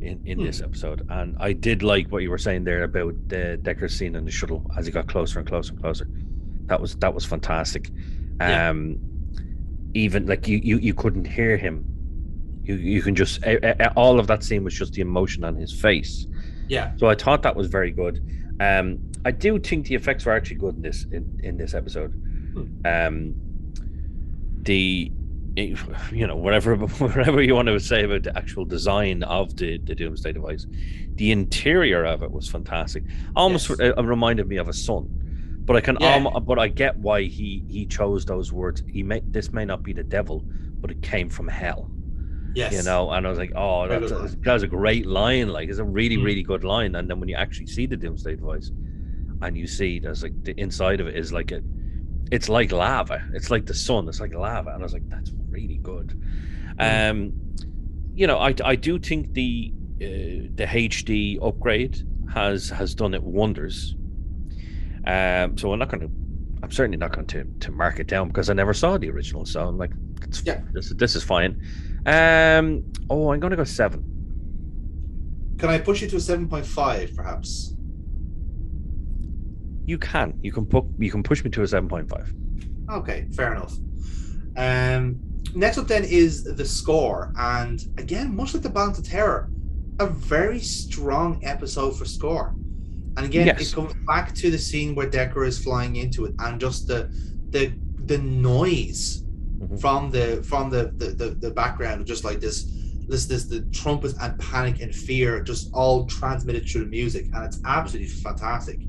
Speaker 2: in this episode, and I did like what you were saying there about the Decker scene in the shuttle as he got closer and closer and closer. That was fantastic. Even like you couldn't hear him. You can just all of that scene was just the emotion on his face.
Speaker 1: Yeah.
Speaker 2: So I thought that was very good. I do think the effects were actually good in this episode. Whatever you want to say about the actual design of the Doomsday device, the interior of it was fantastic. Almost reminded me of a sun, but but I get why he chose those words. This may not be the devil, but it came from hell.
Speaker 1: Yes.
Speaker 2: And I was like, oh, that's a great line. Like, it's a really, really good line. And then when you actually see the Doomsday device, and you see there's like the inside of it is like it's like lava. It's like the sun. It's like lava. And I was like, that's really good. I do think the HD upgrade has done it wonders. So I'm certainly not going to mark it down because I never saw the original. So I'm like, this is fine. I'm going to go 7.
Speaker 1: Can I push you to a 7.5, perhaps?
Speaker 2: You can push me to a 7.5.
Speaker 1: Okay, fair enough. Next up then is the score, and again, much like the Balance of Terror, a very strong episode for score. And again, it comes back to the scene where Decker is flying into it, and just the noise from the background, just like this the trumpet and panic and fear, just all transmitted through the music, and it's absolutely fantastic.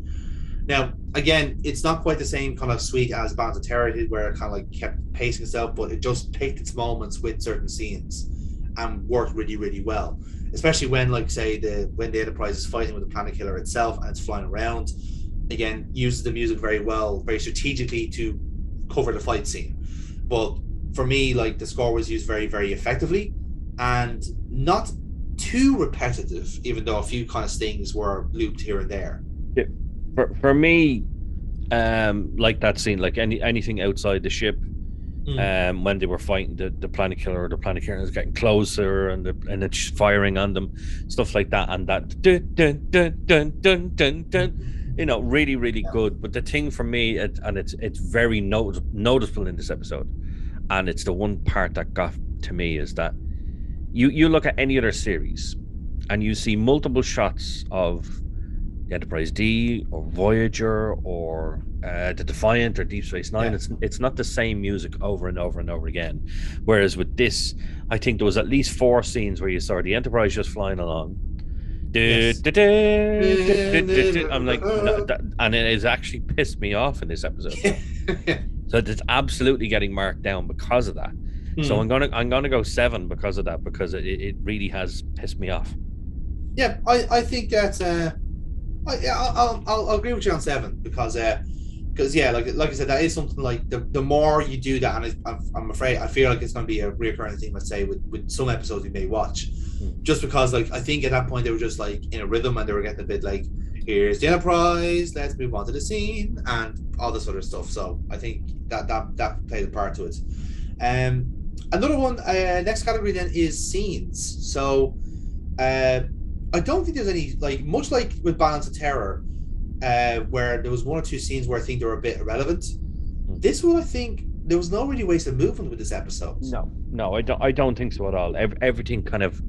Speaker 1: Now, again, it's not quite the same kind of sweet as Balance of Terror did, where it kind of like kept pacing itself, but it just picked its moments with certain scenes and worked really, really well. Especially when, like, say, when the Enterprise is fighting with the planet killer itself and it's flying around, again, uses the music very well, very strategically to cover the fight scene. But for me, like, the score was used very, very effectively and not too repetitive, even though a few kind of things were looped here and there.
Speaker 2: Yeah. For me, like that scene, like anything outside the ship, when they were fighting the planet killer, or the planet killer is getting closer and it's firing on them, stuff like that, and that dun, dun, dun, dun, dun, dun, dun, really, really good. But the thing for me, it's very noticeable in this episode, and it's the one part that got to me, is that you look at any other series, and you see multiple shots of the Enterprise D or Voyager or the Defiant or Deep Space Nine. It's not the same music over and over and over again. Whereas with this, I think there was at least 4 scenes where you saw the Enterprise just flying along. I'm like, and it has actually pissed me off in this episode. So it's absolutely getting marked down because of that. So I'm gonna go 7 because of that, because it really has pissed me off.
Speaker 1: Yeah, I think that's I'll agree with you on 7 because like I said, that is something like the more you do that, and I'm afraid I feel like it's going to be a recurring theme, let's say, with some episodes we may watch, just because like I think at that point they were just like in a rhythm and they were getting a bit like, here's the Enterprise, let's move on to the scene and all this other stuff. So I think that played a part to it. Another one, next category then is scenes. So I don't think there's any, like, much like with Balance of Terror, where there was 1 or 2 scenes where I think they were a bit irrelevant. This one, I think there was no really wasted movement with this episode.
Speaker 2: No, I don't think so at all. Everything kind of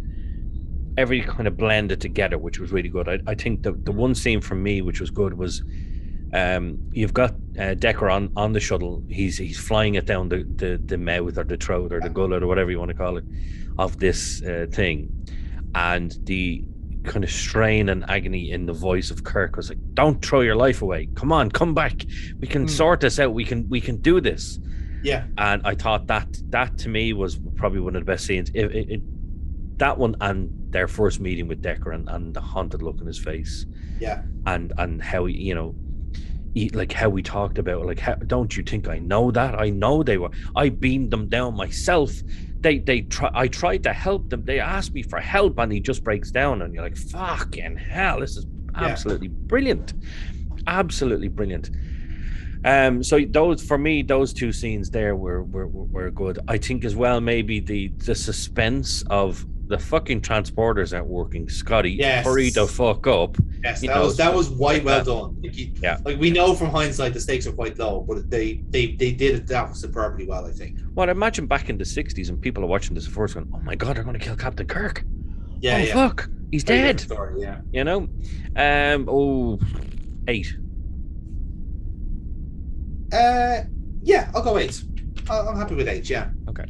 Speaker 2: every kind of blended together, which was really good. I think the one scene for me which was good was you've got Decker on the shuttle. He's flying it down the mouth or the throat or the gullet or whatever you want to call it of this thing, and the kind of strain and agony in the voice of Kirk was like, "Don't throw your life away. Come on, come back. We can sort this out. We can do this."
Speaker 1: Yeah.
Speaker 2: And I thought that to me was probably one of the best scenes. That one and their first meeting with Decker and the haunted look in his face.
Speaker 1: Yeah.
Speaker 2: And how like how we talked about, like, don't you think I know that? I know I beamed them down myself. I tried to help them. They asked me for help, and he just breaks down, and you're like, fucking hell, this is absolutely brilliant. Absolutely brilliant. So those two scenes there were good. I think as well, maybe the suspense of the fucking transporters aren't working. Scotty, hurry the fuck up.
Speaker 1: Yes, that was quite well done. Like we know from hindsight the stakes are quite low, but they did it that superbly well, I think.
Speaker 2: Well, imagine back in the 60s and people are watching this first going, oh my God, they're going to kill Captain Kirk.
Speaker 1: Yeah,
Speaker 2: fuck, he's dead.
Speaker 1: Story, yeah.
Speaker 2: You know? 8.
Speaker 1: Yeah, I'll go 8. I'm happy with 8, yeah.
Speaker 2: Okay.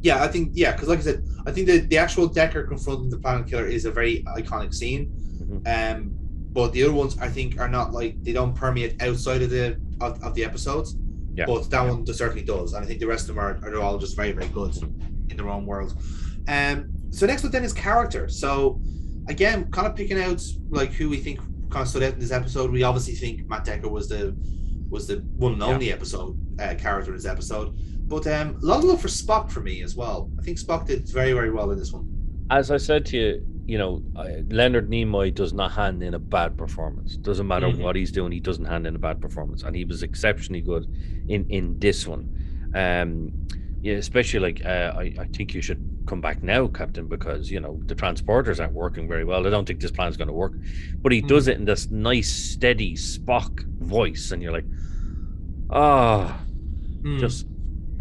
Speaker 1: Yeah, I think, because like I said, I think the actual Decker confronting the Planet Killer is a very iconic scene.
Speaker 2: Mm-hmm.
Speaker 1: But the other ones I think are not, like, they don't permeate outside of the episodes.
Speaker 2: Yeah.
Speaker 1: But that one certainly does, and I think the rest of them are all just very, very good in their own world. So next one then is character. So again, kind of picking out like who we think kind of stood out in this episode. We obviously think Matt Decker was the one and only character in this episode. But a lot of love for Spock for me as well. I think Spock did very, very well in this one.
Speaker 2: As I said to you, Leonard Nimoy does not hand in a bad performance. Doesn't matter what he's doing, he doesn't hand in a bad performance, and he was exceptionally good in this one. Especially like I think you should come back now, Captain, because the transporters aren't working very well. I don't think this plan's going to work, but he does it in this nice, steady Spock voice, and you're like, just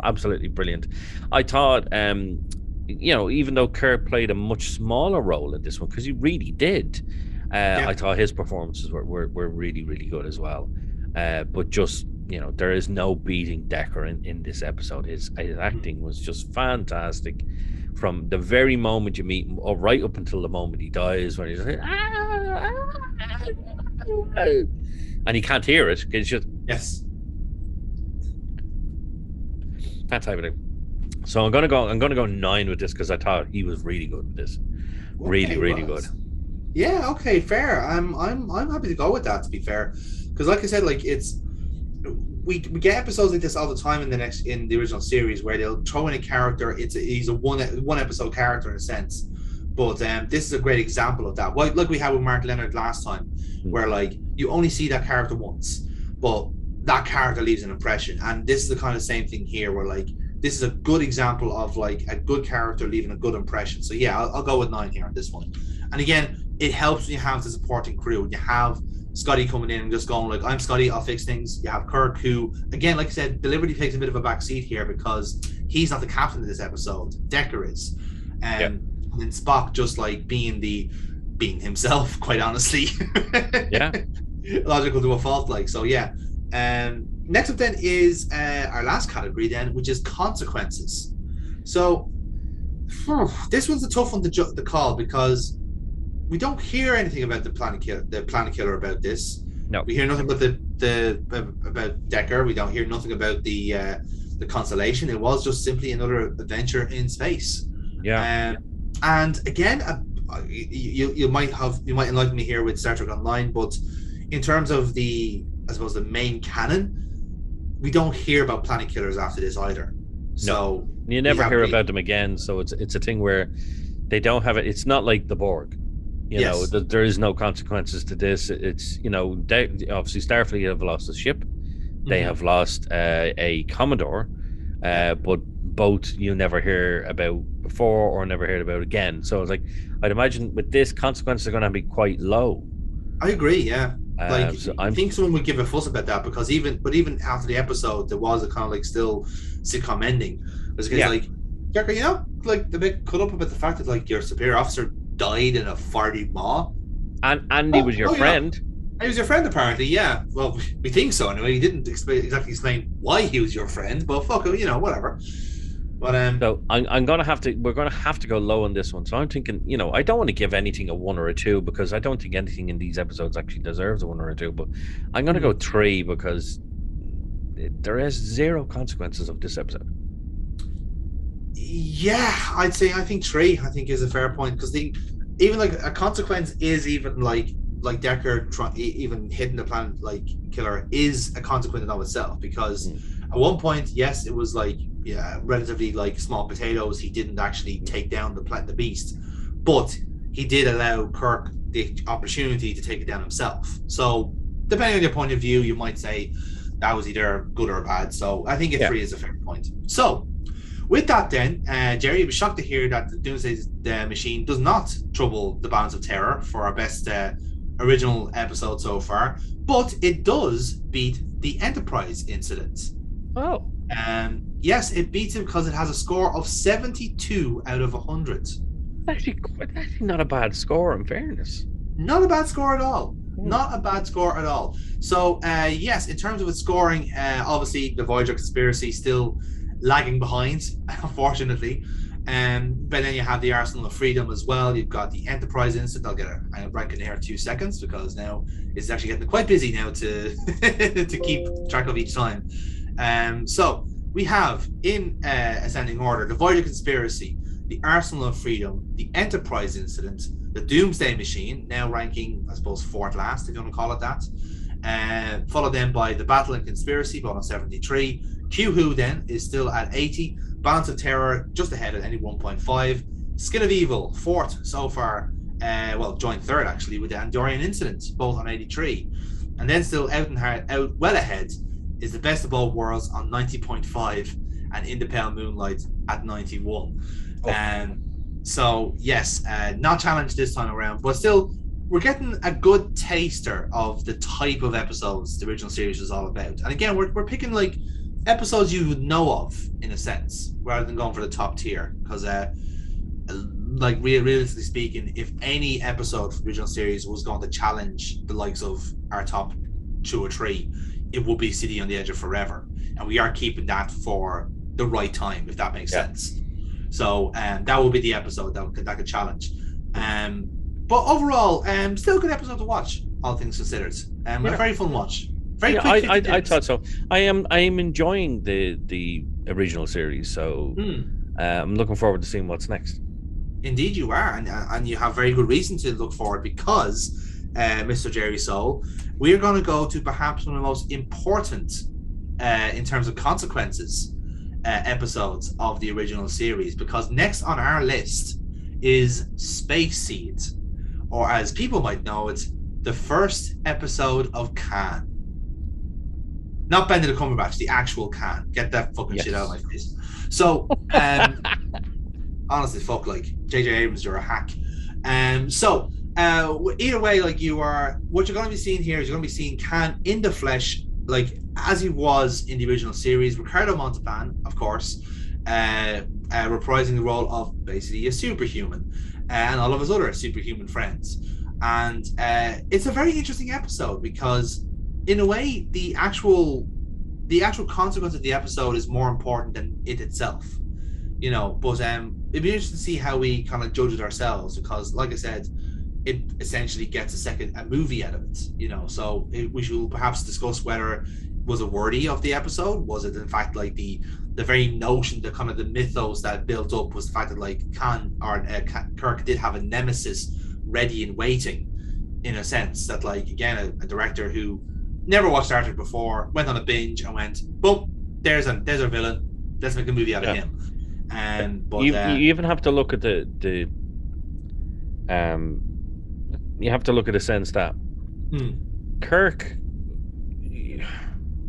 Speaker 2: absolutely brilliant. I thought, even though Kirk played a much smaller role in this one, because he really did, I thought his performances were really, really good as well. But just, there is no beating Decker in this episode. His acting was just fantastic from the very moment you meet him, or right up until the moment he dies, when he's like, and he can't hear it. It's just fantastic. So I'm gonna go 9 with this, because I thought he was really good with this. Really good.
Speaker 1: Yeah, okay, fair. I'm happy to go with that, to be fair, because like I said, like we get episodes like this all the time in the original series where they'll throw in a character. He's a one episode character in a sense, but this is a great example of that. Like we had with Mark Leonard last time, where like you only see that character once, but that character leaves an impression, and this is the kind of same thing here, where like this is a good example of like a good character leaving a good impression. So yeah, I'll go with 9 here on this one. And again, it helps when you have the supporting crew. You have Scotty coming in and just going like, I'm Scotty, I'll fix things. You have Kirk, who, again, like I said, deliberately takes a bit of a back seat here because he's not the captain of this episode. Decker is. And then Spock just like being himself, quite honestly. Logical to a fault, like. So yeah. Next up then is our last category then, which is consequences. So this one's a tough one to call, because we don't hear anything about the Planet Killer about this.
Speaker 2: No,
Speaker 1: we hear nothing about about Decker. We don't hear nothing about the Constellation. It was just simply another adventure in space. And again, you might enlighten me here with Star Trek Online, but in terms of I suppose the main canon, we don't hear about Planet Killers after this either. So
Speaker 2: you never hear about them again. So it's a thing where they don't have it. It's not like the Borg. There is no consequences to this. It's obviously Starfleet have lost a ship. They have lost a commodore, but both you never hear about before or never heard about again. So it's like, I'd imagine with this, consequences are going to be quite low.
Speaker 1: I agree. Yeah. I think someone would give a fuss about that, because even after the episode, there was a kind of like still sitcom ending. Because like Jerker, you know, like the bit cut up about the fact that like your superior officer died in a farty maw.
Speaker 2: And Andy was your
Speaker 1: Oh, yeah.
Speaker 2: friend.
Speaker 1: He was your friend, apparently. Yeah. Well, we think so anyway. He didn't exactly explain why he was your friend, but fuck it, you know, whatever. But
Speaker 2: So I'm gonna have to. We're gonna have to go low on this one. So I'm thinking, I don't want to give anything a 1 or a 2 because I don't think anything in these episodes actually deserves a 1 or a 2. But I'm gonna go 3 because there is zero consequences of this episode.
Speaker 1: yeah, I think 3. I think is a fair point because even like a consequence is even like Decker even hitting the planet like killer is a consequence in of itself because at one point, yes, it was like relatively like small potatoes. He didn't actually take down the beast, but he did allow Kirk the opportunity to take it down himself. So depending on your point of view, you might say that was either good or bad. So I think 3 is a fair point. So with that, then, Jerry, you'll be shocked to hear that the Doomsday Machine does not trouble the balance of terror for our best original episode so far, but it does beat the Enterprise incident.
Speaker 2: Oh.
Speaker 1: Yes, it beats it because it has a score of 72 out of 100.
Speaker 2: Actually not a bad score, in fairness.
Speaker 1: Not a bad score at all. Not a bad score at all. So, yes, in terms of its scoring, obviously the Voyager conspiracy still lagging behind, unfortunately. But then you have the Arsenal of Freedom as well. You've got the Enterprise incident. I'll get a rank in here in 2 seconds because now it's actually getting quite busy now to to keep track of each time. So we have in ascending order the Voyager conspiracy, the Arsenal of Freedom, the Enterprise incident, the Doomsday Machine, now ranking, I suppose, 4th last, if you want to call it that. Followed then by the Battle and Conspiracy, both on 73. Q-Who then is still at 80. Balance of Terror just ahead at any 1.5. Skin of Evil, 4th so far. Joined 3rd actually with the Andorian incident, both on 83. And then still out well ahead is the Best of Both Worlds on 90.5 and In the Pale Moonlight at 91. So yes, not challenged this time around, but still we're getting a good taster of the type of episodes the original series is all about. And again, we're picking like episodes you would know of in a sense, rather than going for the top tier. Because like realistically speaking, if any episode from the original series was going to challenge the likes of our top 2 or 3, it would be City on the Edge of Forever. And we are keeping that for the right time, if that makes sense. So that would be the episode that could challenge. But overall, still a good episode to watch, all things considered. A very fun watch. Very quick.
Speaker 2: I thought so. I am enjoying the original series, so I'm looking forward to seeing what's next.
Speaker 1: Indeed, you are, and you have very good reason to look forward because, Mr. Jerry Soul, we are going to go to perhaps one of the most important, in terms of consequences, episodes of the original series. Because next on our list is Space Seed, or as people might know it, the first episode of Khan. Not Benedict Cumberbatch, the actual Khan. Get that fucking shit out of my face. So, honestly, fuck, like, J.J. Abrams, you're a hack. So, either way, like, what you're going to be seeing here is you're going to be seeing Khan in the flesh, like, as he was in the original series. Ricardo Montalban, of course, reprising the role of basically a superhuman, and all of his other superhuman friends. And it's a very interesting episode because, in a way, the actual consequence of the episode is more important than it itself, But it'd be interesting to see how we kind of judge it ourselves because, like I said, it essentially gets a movie out of it, So we should perhaps discuss whether was it worthy of the episode. Was it in fact like the very notion, the kind of the mythos that built up was the fact that like Kirk did have a nemesis ready and waiting, in a sense that like again a director who never watched Star Trek before went on a binge and went, boom, there's our villain, let's make a movie out of him. But
Speaker 2: you even have to look at the you have to look at the sense that Kirk,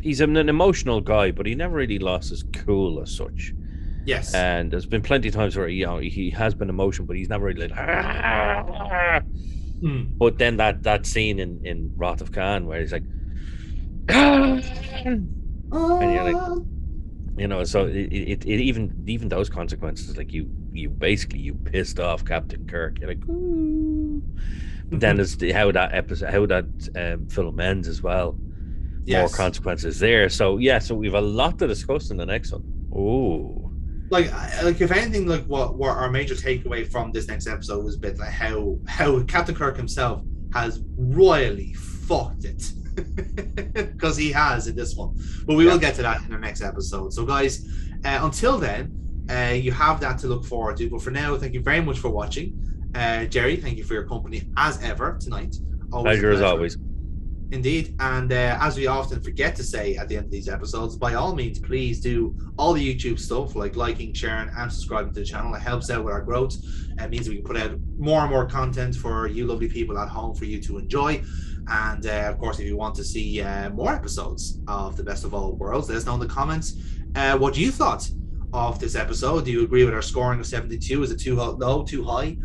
Speaker 2: he's an emotional guy, but he never really lost his cool as such.
Speaker 1: Yes.
Speaker 2: And there's been plenty of times where he has been emotional, but he's never really like. But then that scene in Wrath of Khan where he's like, and you're like, You know, so it even those consequences, like you basically you pissed off Captain Kirk. You're like, ooh. But then it's how that episode, how that film ends as well. More
Speaker 1: Yes.
Speaker 2: consequences there. So yeah, so we've a lot to discuss in the next one. Oh,
Speaker 1: Like if anything, like what our major takeaway from this next episode was a bit like how Captain Kirk himself has royally fucked it. Because he has in this one, but we will get to that in our next episode. So guys, until then, you have that to look forward to, but for now, thank you very much for watching. Jerry, thank you for your company as ever tonight. Always a
Speaker 2: pleasure as
Speaker 1: pleasure.
Speaker 2: always.
Speaker 1: Indeed, and as we often forget to say at the end of these episodes, by all means, please do all the YouTube stuff like liking, sharing, and subscribing to the channel. It helps out with our growth. It means we can put out more and more content for you lovely people at home for you to enjoy. And of course, if you want to see more episodes of The Best of All Worlds, let us know in the comments what you thought of this episode. Do you agree with our scoring of 72? Is it too low, too high?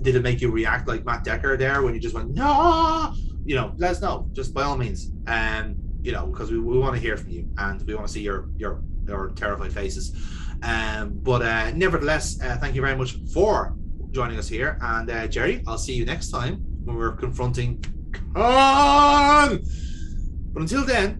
Speaker 1: Did it make you react like Matt Decker there when you just went, no? You know, let us know, just by all means. You know, because we want to hear from you and we want to see your terrified faces. But nevertheless, thank you very much for joining us here. And Jerry, I'll see you next time when we're confronting Khan. But until then,